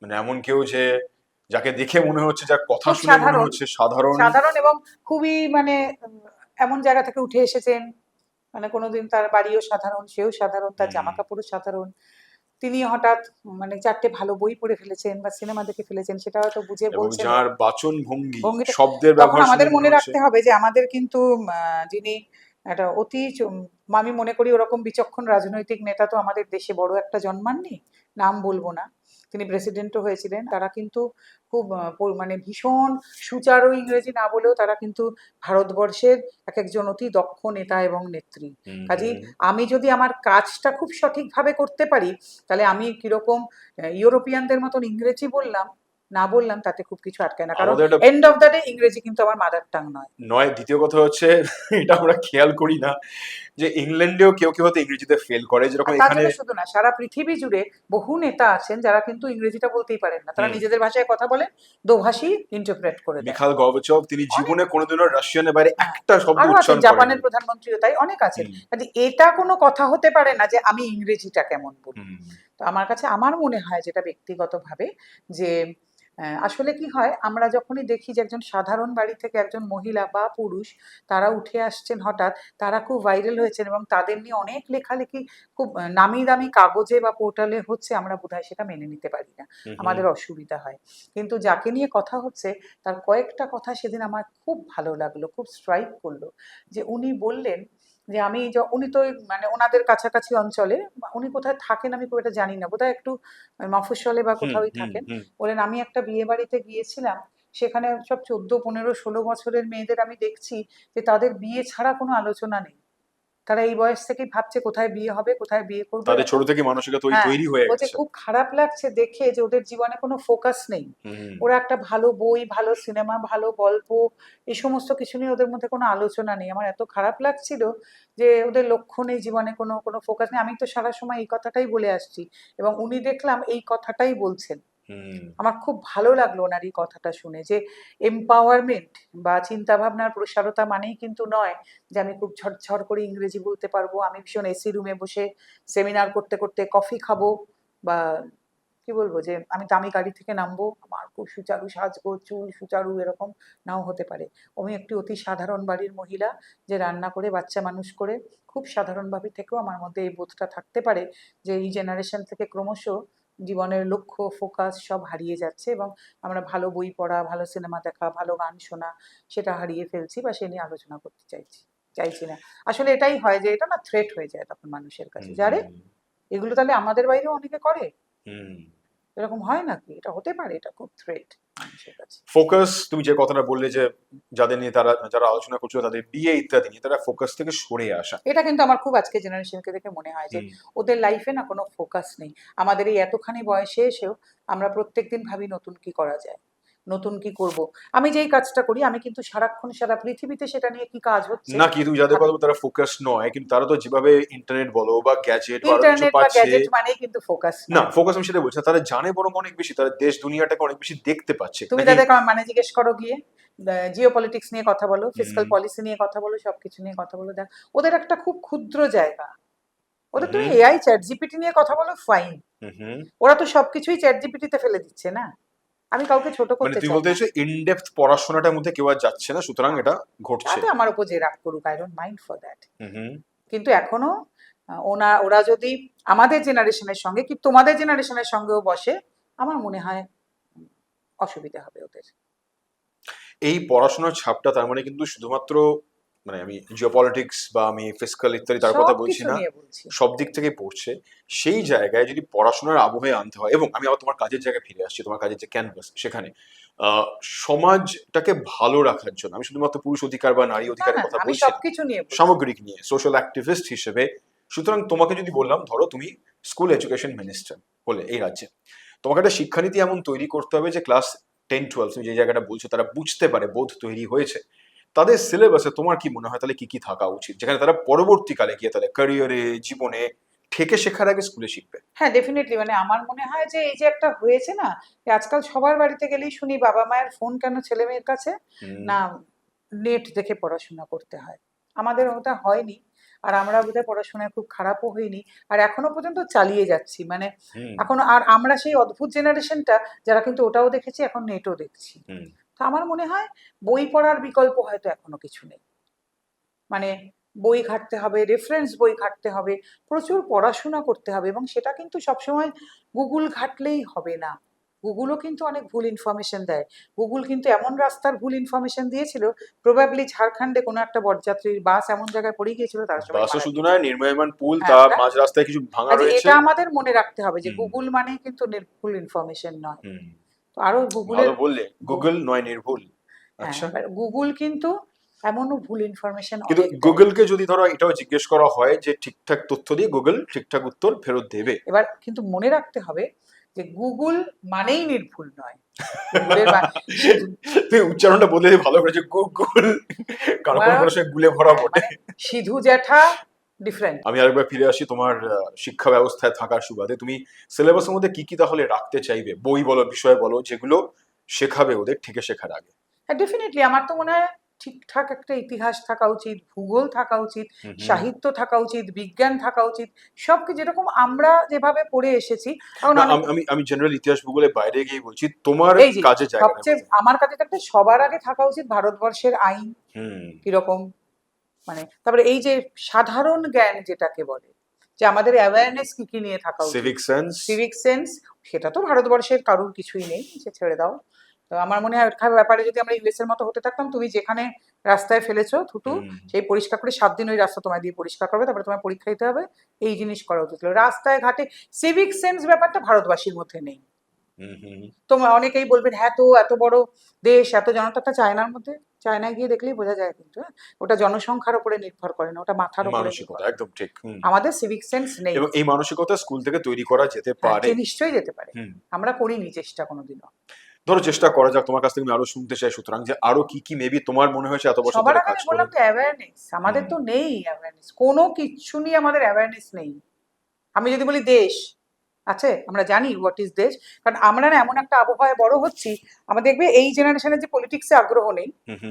মানে এমন কেউ যে যাকে দেখে মনে হচ্ছে, যার কথা খুব শুনে মনে সাধারণ, হচ্ছে সাধারণ। সাধারণ এবং খুবই মানে এমন জায়গা থেকে উঠে এসেছেন, মানে কোনোদিন তার বাড়িও সাধারণ, সেও সাধারণ, তার জামা কাপড়ও সাধারণ, তিনি হঠাৎ মানে 4টে ভালো বই পড়ে ফেলেছেন বা সিনেমা দেখে ফেলেছেন, সেটা হয়তো বুঝে এবং বলছেন যার বাচন ভঙ্গি, ভঙ্গিটা। শব্দের তখন ব্যবহার শুনে আমাদের মনে মনে হচ্ছে। রাখতে হবে যে আমাদের কিন্তু যিনি একটা আমি মনে করি ওরকম বিচক্ষণ রাজনৈতিক নেতা তো আমাদের দেশে বড় একটা জন্মাননি, নাম বলবো না, তিনি প্রেসিডেন্টও হয়েছিলেন। তারা কিন্তু খুব মানে ভীষণ সুচারু ইংরেজি না বলেও তারা কিন্তু ভারতবর্ষের এক একজন অতি দক্ষ নেতা এবং নেত্রী। কাজেই আমি যদি আমার কাজটা খুব সঠিকভাবে করতে পারি, তাহলে আমি কিরকম ইউরোপিয়ানদের মতন ইংরেজি বললাম না বললাম তাতে খুব কিছু আটকায় না, কারণ আমাদের একটা এন্ড অফ দ্য ডে ইংরেজি কিন্তু আমার মাদার টাং নয়। নয়, দ্বিতীয় কথা হচ্ছে এটা আমরা খেয়াল করি না যে ইংল্যান্ডেও কেউ কেউ হয়তো ইংরেজিতে ফেল করে, আর যেরকম তার এখানে। জন্য শুধু না, সারা পৃথিবী জুড়ে বহু নেতা আছেন যারা কিন্তু ইংরেজিটা বলতেই পারেন না, তারা নিজেদের ভাষায় কথা বলেন, দোভাষী ইন্টারপ্রেট করে দেন। মিখাইল গর্বাচভ, তিনি অনেক, জীবনে কোনোদিনও রাশিয়ানের বাইরে হ্যাঁ, একটা শব্দ আরো আছেন, উচ্চারণ করেননি। জাপানের প্রধানমন্ত্রীও তাই, অনেক আছেন। কাজে এটা কোনো কথা হতে পারে না যে আমি ইংরেজিটা কেমন বলি। তো আমার কাছে আমার মনে হয় যেটা ব্যক্তিগতভাবে, যে আসলে কি হয়, আমরা যখনই দেখি যে একজন সাধারণ বাড়ি থেকে একজন মহিলা বা পুরুষ তারা উঠে আসছেন হঠাৎ, তারা খুব ভাইরাল হয়েছেন এবং তাদের নিয়ে অনেক লেখালেখি খুব নামি দামি কাগজে বা পোর্টালে হচ্ছে, আমরা বোধহয় সেটা মেনে নিতে পারি না, আমাদের অসুবিধা হয়। কিন্তু যাকে নিয়ে কথা হচ্ছে তার কয়েকটা কথা সেদিন আমার খুব ভালো লাগলো, খুব স্ট্রাইক করলো, যে উনি বললেন যে উনি তো মানে ওনাদের কাছাকাছি অঞ্চলে, উনি কোথায় থাকেন আমি খুব এটা জানি না, বোধহয় একটু মফস্বলে বা কোথাওই থাকেন। বলেন আমি একটা বিয়ে বাড়িতে গিয়েছিলাম, সেখানে সব 14, 15, 16 বছরের মেয়েদের আমি দেখছি যে তাদের বিয়ে ছাড়া কোনো আলোচনা নেই, তারা এই বয়স থেকেই ভাবছে কোথায় বিয়ে হবে, কোথায় বিয়ে করবে। তাদের ছোট থেকে মানসিকতা হ্যাঁ, তৈরি হয়ে বলছে গেছে। খুব খারাপ লাগছে দেখে যে ওদের জীবনে কোনো ফোকাস নেই। হুম। ওরা একটা ভালো বই, ভালো সিনেমা, ভালো গল্প, এই সমস্ত কিছু নিয়ে ওদের মধ্যে কোনো আলোচনা নেই। আমার এত খারাপ লাগছিল যে ওদের লক্ষ্য নেই জীবনে, কোনো কোনো ফোকাস নেই। আমি তো সারা সময় এই কথাটাই বলে আসছি এবং উনি দেখলাম এই কথাটাই বলছেন। হুম। আমার খুব ভালো লাগলো ওনার এই কথাটা শুনে যে এম্পাওয়ারমেন্ট বা চিন্তা ভাবনার প্রসারতা মানেই কিন্তু নয় যে আমি খুব ঝরঝর করে ইংরেজি বলতে পারবো, আমি ভীষণ এসি রুমে বসে সেমিনার করতে করতে কফি খাবো, বা কি বলবো যে আমি দামি গাড়ি থেকে নামবো, আমার খুব সুচারু সাজবো, চুল সুচারু, এরকম নাও হতে পারে। আমি একটি অতি সাধারণ বাড়ির মহিলা যে রান্না করে বাচ্চা মানুষ করে খুব সাধারণভাবে থেকেও আমার মধ্যে এই বোধটা থাকতে পারে যে এই জেনারেশন থেকে ক্রমশ জীবনের লক্ষ্য, ফোকাস সব হারিয়ে যাচ্ছে এবং আমরা ভালো বই পড়া, ভালো সিনেমা দেখা, ভালো গান শোনা সেটা হারিয়ে ফেলছি বা সে নিয়ে আলোচনা করতে চাইছি না। আসলে এটাই হয় যে এটা না থ্রেট হয়ে যায় তখন মানুষের কাছে, যারে এগুলো তাহলে আমাদের বাইরেও অনেকে করে, হুম। এরকম হয় নাকি? এটা হতে পারে, এটা খুব থ্রেট মানুষের কাছে। ফোকাস, তুমি যে কথাটা বললে যে যাদের নিয়ে যারা আলোচনা করছিল তাদের বিয়ে ইত্যাদি নিয়ে, তারা ফোকাস থেকে সরে আসা। এটা কিন্তু আমার খুব আজকে জেনারেশনকে দেখে মনে হয় যে হুম। ওদের লাইফে না কোনো ফোকাস নেই। আমাদের এই এতখানি বয়সে এসেও আমরা প্রত্যেকদিন ভাবি নতুন কি করা যায়, নতুন কি করব। আমি যেই কাজটা করি আমি কিন্তু সারাক্ষণ সারা পৃথিবীতে সেটা নিয়ে কি কাজ হচ্ছে না, কি তুমি যাদের কথা বলো তারা ফোকাস নয়, কিন্তু তারা তো যেভাবে ইন্টারনেট বলো বা গ্যাজেট বা আরো কিছু ইন্টারনেট বা পাচ্ছে। গ্যাজেট মানেই কিন্তু ফোকাস না, নয়। ফোকাস আমি সেটা বলছি না, তারা জানে বরং অনেক বেশি, তারা দেশ দুনিয়াটাকে অনেক বেশি দেখতে পাচ্ছে তুমি নাকি? তাদের মানে জিজ্ঞেস করো গিয়ে, জিও পলিটিক্স নিয়ে কথা বলো, ফিসকাল হুম। পলিসি নিয়ে কথা বলো, সবকিছু নিয়ে কথা বলো, দেখ ওদের একটা খুব ক্ষুদ্র জায়গা। ওদের তুমি হুম। এআই চ্যাট জিপিটি নিয়ে কথা বলো, ফাইন, হুম। ওরা তো সবকিছুই চ্যাট জিপিটিতে ফেলে দিচ্ছে না। আমি কাউকে ছোট মানে করতে তুমি চাই বলতে না, চাইছো ইনডেপথ পড়াশোনাটার মধ্যে কেউ আর যাচ্ছে না, সুতরাং এটা ঘটছে। তাতে আমার উপর যে রাগ করুক, I don't mind for that. Hmm. কিন্তু এখনো ওরা যদি আমাদের জেনারেশনের সঙ্গে কি তোমাদের জেনারেশনের সঙ্গেও বসে, আমার মনে হয় অসুবিধা হবে ওদের। এই পড়াশোনার ছাপটা তার মানে কিন্তু শুধুমাত্র, মানে আমি জিওপলিটিক্স বা আমি ফিসকাল ইত্যাদি তার কথা সব বলছি কিছু না, নিয়ে বলছি। সব দিক থেকে পড়ছে। সেই জায়গায় যদি পড়াশোনার আবহে আনতে হয়, এবং আমি আবার তোমার কাজের জায়গায় ফিরে আসছি, তোমার কাজের যে ক্যানভাস সেখানে আহ, সমাজটাকে ভালো রাখার জন্য, আমি শুধুমাত্র পুরুষ অধিকার বা নারী না অধিকারের না, কথা আমি বলছি না, সবকিছু নিয়ে বলছি। সামগ্রিক নিয়ে সোশ্যাল অ্যাক্টিভিস্ট হিসেবে। সুতরাং তোমাকে যদি বললাম, ধরো তুমি স্কুল এডুকেশন মিনিস্টার হলে এই রাজ্যে, তোমাকে একটা শিক্ষানীতি এমন তৈরি করতে হবে যে ক্লাস 10-12, তুমি যে জায়গাটা বলছো, তারা বুঝতে পারে, বোধ তৈরি হয়েছে। তাদের সিলেবাসে তোমার কি মনে হয় তাহলে কি কি থাকা উচিত, যেখানে তারা পরবর্তীকালে গিয়ে তাদের ক্যারিয়ারে, জীবনে ঠেকে শেখার আগে স্কুলে শিখবে? হ্যাঁ, ডেফিনেটলি, মানে আমার মনে হয় যে এই যে একটা হয়েছে না, যে আজকাল সবার বাড়িতে গেলেই শুনি বাবা মায়ের ফোন কেন ছেলে মেয়ের কাছে, হুম। না নেট দেখে পড়াশোনা করতে হয়। আমাদের ওটা হয়নি, আর আমরা বোধহয় পড়াশোনায় খুব খারাপও হইনি, আর এখনো পর্যন্ত চালিয়ে যাচ্ছি। মানে হুম। এখন আর আমরা সেই অদ্ভুত জেনারেশনটা যারা কিন্তু ওটাও দেখেছি, এখন নেটও দেখছি। হুম। তো আমার মনে হয় বই পড়ার বিকল্প হয়তো এখনো কিছু নেই। মানে বই ঘাঁটতে হবে, রেফারেন্স বই ঘাঁটতে হবে, প্রচুর পড়াশোনা করতে হবে, এবং সেটা কিন্তু সবসময় গুগল ঘাঁটলেই হবে না। গুগলও কিন্তু অনেক ভুল ইনফরমেশন দেয়। গুগল কিন্তু এমন রাস্তার ভুল ইনফরমেশন দিয়েছিল, প্রবাবলি ঝাড়খণ্ডে কোনো একটা বরযাত্রীর বাস এমন জায়গায় পড়ে গিয়েছিল, তারা সবাই বাসও মারা শুধু গিয়েছিল। নয়, নির্ময়মান পুল, হ্যাঁ, তার ওটা মাঝ রাস্তায় কিছু ভাঙা কাজে রয়েছে। এটা আমাদের মনে রাখতে হবে যে হুম। গুগল মানেই কিন্তু নির্ভুল ইনফরমেশন নয়। হুম। তো আরো ভালো গুগলের, বললে, গুগল নয় নির্ভুল। হ্যাঁ, আচ্ছা। এবার গুগল কিন্তু এমনও ভুল ইনফরমেশন কিন্তু অনেক দেয়। গুগলকে যদি ধরো এটাও জিজ্ঞেস করা হয় যে ঠিকঠাক তথ্য দিয়ে, গুগল ঠিকঠাক উত্তর ফেরত দেবে। এবার কিন্তু মনে রাখতে হবে যে গুগল মানেই নির্ভুল নয়। গুগলের সিধু, তুই উচ্চারণটা বদলে দিয়ে ভালো করেছে, গুগল, কারণ কোনো কোনো সময় গুলে ভরা বটে। মানে সিধু জ্যাঠা ডিফারেন্ট। আমি আরেকবার ফিরে আসি তোমার শিক্ষা ব্যবস্থায় থাকার সুবাদে, তুমি সিলেবাসের মধ্যে কি কি তাহলে রাখতে চাইবে, বই বলো, বিষয় বলো, যেগুলো শেখাবে ওদের ঠেকে শেখার আগে? হ্যাঁ, ডেফিনেটলি আমার তো মনে হয় ঠিকঠাক একটা ইতিহাস থাকা উচিত, ভূগোল থাকা উচিত, হুম। হুম। সাহিত্য থাকা উচিত, বিজ্ঞান থাকা উচিত, সবকে যেরকম আমরা যেভাবে পড়ে এসেছি। এখন না, অনেক, আমি জেনারেল ইতিহাস ভূগোলের বাইরে গিয়ে বলছি, তোমার এই যে কাজের জায়গাটার সবচেয়ে কথা। আমার কাছে থাকতে সবার আগে থাকা উচিত ভারতবর্ষের আইন হুম। কিরকম, মানে তারপরে এই যে সাধারণ জ্ঞান যেটাকে বলে, যে আমাদের অ্যাওয়ারনেস কি কি নিয়ে থাকা উচিত, সিভিক সেন্স। সিভিক সেন্স, সেটা তো ভারতবর্ষের কারুর কিছুই নেই, সে ছেড়ে দাও। তো আমার মনে হয় ওটার ব্যাপারে যদি আমরা ইউএস এর মতো হতে থাকতাম, তুমি যেখানে রাস্তায় ফেলেছো থুতু, হুম। সেই পরিষ্কার করে 7 দিন ওই রাস্তা তোমায় দিয়ে পরিষ্কার করবে, তারপরে তোমায় পরীক্ষা দিতে হবে। এই জিনিস করা উচিত ছিল রাস্তায় ঘাটে। সিভিক সেন্স ব্যাপারটা ভারতবাসীর মধ্যে নেই। হুম। হুম। তোমরা অনেকেই বলবেন হ্যাঁ, তো এত বড় দেশ, এত জনতা, চায়নার মধ্যে চায়নায় গিয়ে দেখলেই বোঝা যায় কিন্তু, হ্যাঁ? ওটা জনসংখ্যার উপরে নির্ভর করে না, ওটা মাথার উপরে নির্ভর মানসিকতা করে। একদম ঠিক। আমাদের সিভিক সেন্স নেই। এবং এই মানসিকতা স্কুল থেকে তৈরি করা যেতে হ্যাঁ, পারে। যে নিশ্চয়ই যেতে পারে। হুম। আমরা করিনি চেষ্টা কোনোদিনও। ধরো চেষ্টা করা যাক, তোমার কাছ থেকে আমি আরো শুনতে চাই, সুতরাং যে আরো কি কি মেবি তোমার মনে হয়েছে এত বছর সবার ধরে আগে কাজ আমি করে। বললাম তো অ্যাওয়ারনেস, আমাদের তো নেই অ্যাওয়ারনেস, কোনো কিচ্ছু নিয়ে আমাদের অ্যাওয়ারনেস নেই। আমি যদি বলি দেশ আছে, আমরা জানি হোয়াট ইজ দেশ, কারণ আমরা না এমন একটা আবহাওয়ায় বড় হচ্ছি, আমরা দেখবে এই জেনারেশনের যে পলিটিক্সে আগ্রহ নেই,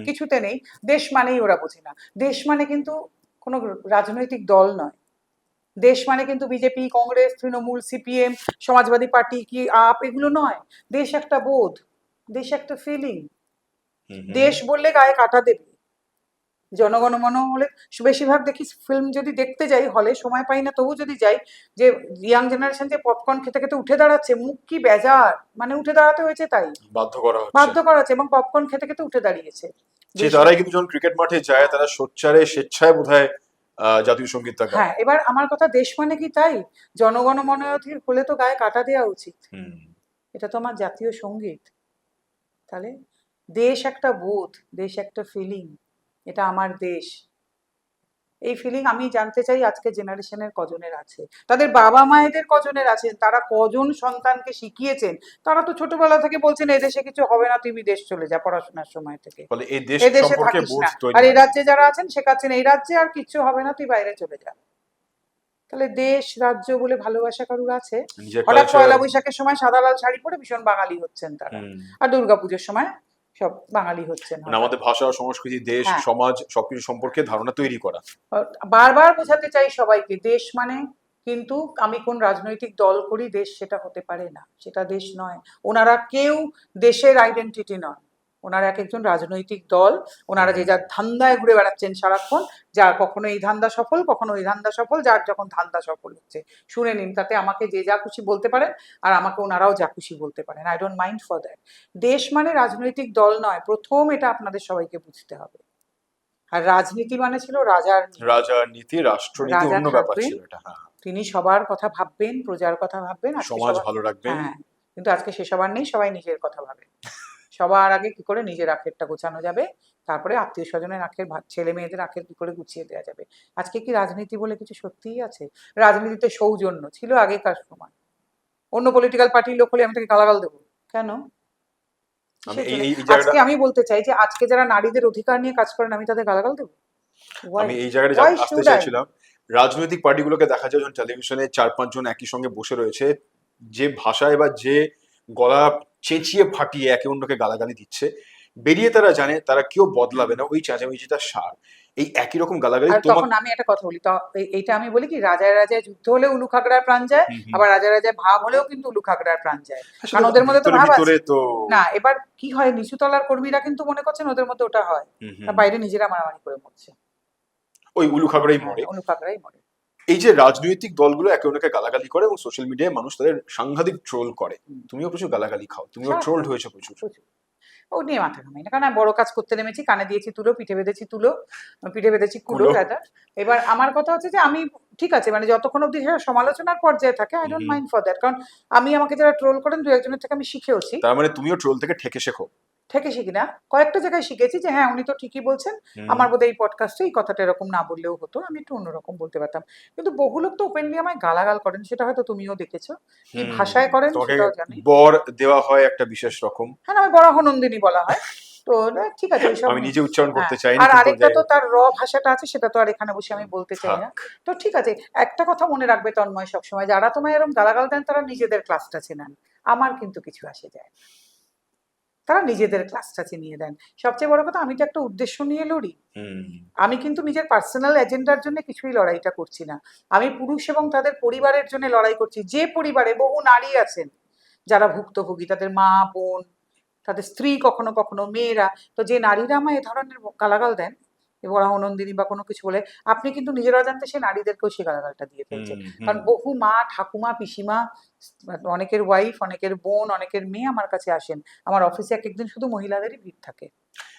কিছুতে নেই, দেশ মানেই ওরা বোঝে না। দেশ মানে কিন্তু কোনো রাজনৈতিক দল নয়, দেশ মানে কিন্তু BJP, Congress, Trinamool, CPM, Samajwadi party কি আপ, এগুলো নয়। দেশ একটা বোধ, দেশ একটা ফিলিং। দেশ বললে গায়ে কাটা দেবে। জনগণমন হলে বেশিরভাগ দেখি ফিল্ম যদি দেখতে যাই হলে, সময় পাই না তবু যদি যাই, যে ইয়াং জেনারেশন যে পপকর্ন খেতে খেতে উঠে দাঁড়াচ্ছে, মুখ কি বেজার, মানে উঠে দাঁড়াতে হয়েছে তাই, বাধ্য করা বাধ্য হচ্ছে। করা হচ্ছে, এবং পপকর্ন খেতে খেতে উঠে দাঁড়িয়েছে। যে তারাই কিন্তু যখন ক্রিকেট মাঠে যায় তারা সোচ্চারে স্বেচ্ছায় বোধহয় জাতীয় সঙ্গীতটা গায়। হ্যাঁ, এবার আমার কথা, দেশ মানে কি তাই? জনগণমন হলে তো গায়ে কাটা দেওয়া উচিত, এটা তো আমার জাতীয় সঙ্গীত। তাহলে দেশ একটা বোধ, দেশ একটা ফিলিং, এটা আমার দেশ। এই ফিলিং আমি জানতে চাই আজকে জেনারেশনের কজনের আছে, তাদের বাবা মায়েদের কজনের আছেন, তারা কজন সন্তানকে শিখিয়েছেন। তারা তো ছোটবেলা থেকে বলছেন এদেশে কিছু হবে না, তুই বিদেশ চলে যা পড়াশোনার সময় থেকে, ফলে এই দেশ এদেশে সম্পর্কে থাকিস বোধ না। তৈরি আর এই হয়। রাজ্যে যারা আছেন শেখাচ্ছেন এই রাজ্যে আর কিচ্ছু হবে না, তুই বাইরে চলে যা। তাহলে দেশ রাজ্য বলে ভালোবাসা কারুর আছে? নিজের হঠাৎ কালচার। পয়লা বৈশাখের সময় সাদা লাল শাড়ি পরে ভীষণ বাঙালি হচ্ছেন তারা, আর দুর্গাপুজোর সময় সব বাঙালি হচ্ছেন। মানে আমাদের ভাষা, সংস্কৃতি, দেশ, হ্যাঁ, সমাজ সবকিছু সম্পর্কে ধারণা তৈরি করা। বারবার বোঝাতে চাই সবাইকে, দেশ মানে কিন্তু আমি কোন রাজনৈতিক দল করি দেশ সেটা হতে পারে না, সেটা দেশ নয়। ওনারা কেউ দেশের আইডেন্টিটি নয়, ওনারা এক একজন রাজনৈতিক দল, ওনারা যে যার ধান্দায় ঘুরে বেড়াচ্ছেন সারাক্ষণ, যার কখনো এই ধান্দা সফল, কখনো ওই ধান্দা সফল, যার যখন ধান্দা সফল হচ্ছে শুনে নিন, তাতে আমাকে যে যা খুশি বলতে পারেন, আর আমাকে ওনারাও যা খুশি বলতে পারেন, I don't mind for that. দেশ মানে রাজনৈতিক দল নয়, প্রথম এটা আপনাদের সবাইকে বুঝতে হবে। আর রাজনীতি মানে ছিল রাজার নীতি। রাজার নীতি, রাষ্ট্রনীতি রাজা অন্য ব্যাপার থাকবেন, ছিল এটা। হ্যাঁ, তিনি সবার কথা ভাববেন, প্রজার কথা ভাববেন, আজকে সমাজ ভালো রাখবেন। হ্যাঁ, কিন্তু আজকে সেসব আর নেই, সবাই নিজের কথা ভাবে। সবার আগে কি করে নিজের আখেরটা গোছানো যাবে, তারপরে আত্মীয় স্বজনের আখের, ছেলে মেয়েদের আখের কি করে গুছিয়ে দেওয়া যাবে। আজকে কি রাজনীতি বলে কিছু সত্যিই আছে? রাজনীতিতে সৌজন্য ছিল আগেকার সময়, অন্য পলিটিক্যাল পার্টির লোক হলে আমি তাকে গালাগাল দেবো কেন? আমি এই কিসের জন্য? এই জায়গাটা আজকে আমি বলতে চাই যে আজকে যারা নারীদের অধিকার নিয়ে কাজ করেন আমি তাদের গালাগাল দেবো? আমি এই জায়গাটা Why আসতে should I? চাইছিলাম। রাজনৈতিক পার্টিগুলোকে দেখা যায় যখন টেলিভিশনে 4-5 জন একই সঙ্গে বসে রয়েছে, যে ভাষায় বা যে গলা চেঁচিয়ে ফাটিয়ে একে অন্যকে গালাগালি দিচ্ছে, বেরিয়ে তারা জানে তারা কেউ বদলাবে না, ওই চেঁচামেচিটা সার। এই একই রকম গালাগালি আর তখন আমি একটা কথা বলি, তো এইটা আমি বলি কি, রাজায় রাজায় যুদ্ধ হলে উলু খাগড়ার প্রাণ যায়, আবার রাজায় রাজায় ভাব হলেও কিন্তু উলু খাগড়ার প্রাণ যায়, কারণ ওদের মধ্যে তো ভাব আছে। তো না, এবার কি হয়, নিচু তলার কর্মীরা কিন্তু মনে করছেন ওদের মধ্যে ওটা হয়, আর বাইরে নিজেরা মারামারি করে মরছে, ওই উলু খাগড়াই মরে। উলু খাগড়াই মরে। এই যে রাজনৈতিক দলগুলো একে অন্যকে গালাগালি করে এবং সোশ্যাল মিডিয়ায় মানুষ তাদের সাংঘাতিক ট্রোল করে, তুমিও প্রচুর গালাগালি খাও, তুমিও ট্রোলড হয়েছে প্রচুর। ও নিয়ে মাথা ঘামাই না, কারণ আমি বড় কাজ করতে নেমেছি, কানে দিয়েছি তুলো, পিঠে বেঁধেছি তুলো, পিঠে বেঁধেছি কুলো দাদা। এবার আমার কথা হচ্ছে যে আমি ঠিক আছে, মানে যতক্ষণ অব্দি সমালোচনার পর্যায়ে থাকে I don't mind for that, কারণ আমাকে যারা ট্রোল করেন দু একজনের থেকে আমি শিখেওছি। তার মানে তুমিও ট্রোল থেকে ঠেকে শেখো? থেকে শিখি না, কয়েকটা জায়গায় শিখেছি যে হ্যাঁ উনি তো ঠিকই বলছেন, আমার বোধহয় এই পডকাস্টে এই কথাটা এরকম না বললেও হতো, আমি একটু অন্যরকম বলতে পারতাম। কিন্তু বহু লোক তো ওপেনলি আমায় গালাগাল করেন, সেটা হয়তো তুমিও দেখেছো, কি ভাষায় করেন সেটাও জানি। বর দেওয়া হয় একটা বিশেষ রকম, হ্যাঁ, আমি বরাহনন্দিনী বলা হয়, তো ঠিক আছে ওইসব আমি নিজে উচ্চারণ করতে চাই আর আরেকটা তো তার ভাষাটা আছে, সেটা তো আর এখানে বসে আমি বলতে চাই না। তো ঠিক আছে, একটা কথা মনে রাখবে তন্ময় সবসময়, যারা তোমায় এরকম গালাগাল দেন তারা নিজেদের ক্লাসটা চেনান, আমার কিন্তু কিছু আসে যায়, তারা নিজেদের ক্লাসটা চিনিয়ে দেন। সবচেয়ে বড় কথা, আমি তো একটা উদ্দেশ্য নিয়ে লড়ি, আমি কিন্তু নিজের পার্সোনাল এজেন্ডার জন্য কিছুই লড়াইটা করছি না, আমি পুরুষ এবং তাদের পরিবারের জন্য লড়াই করছি। যে পরিবারে বহু নারী আছেন যারা ভুক্তভোগী, তাদের মা বোন, তাদের স্ত্রী, কখনো কখনো মেয়েরা, তো যে নারীরা আমায় এ ধরনের গালাগাল দেন বরাহনন্দিনী বা কোনো কিছু বলে, আপনি কিন্তু নিজের অজান্তে সে নারীদেরকেও সে গালাগালটা দিয়ে ফেলছেন। কারণ বহু মা, ঠাকুমা, পিসিমা, অনেকের ওয়াইফ, অনেকের বোন, অনেকের মেয়ে আমার কাছে আসেন, আমার অফিসে এক একদিন শুধু মহিলাদেরই ভিড় থাকে।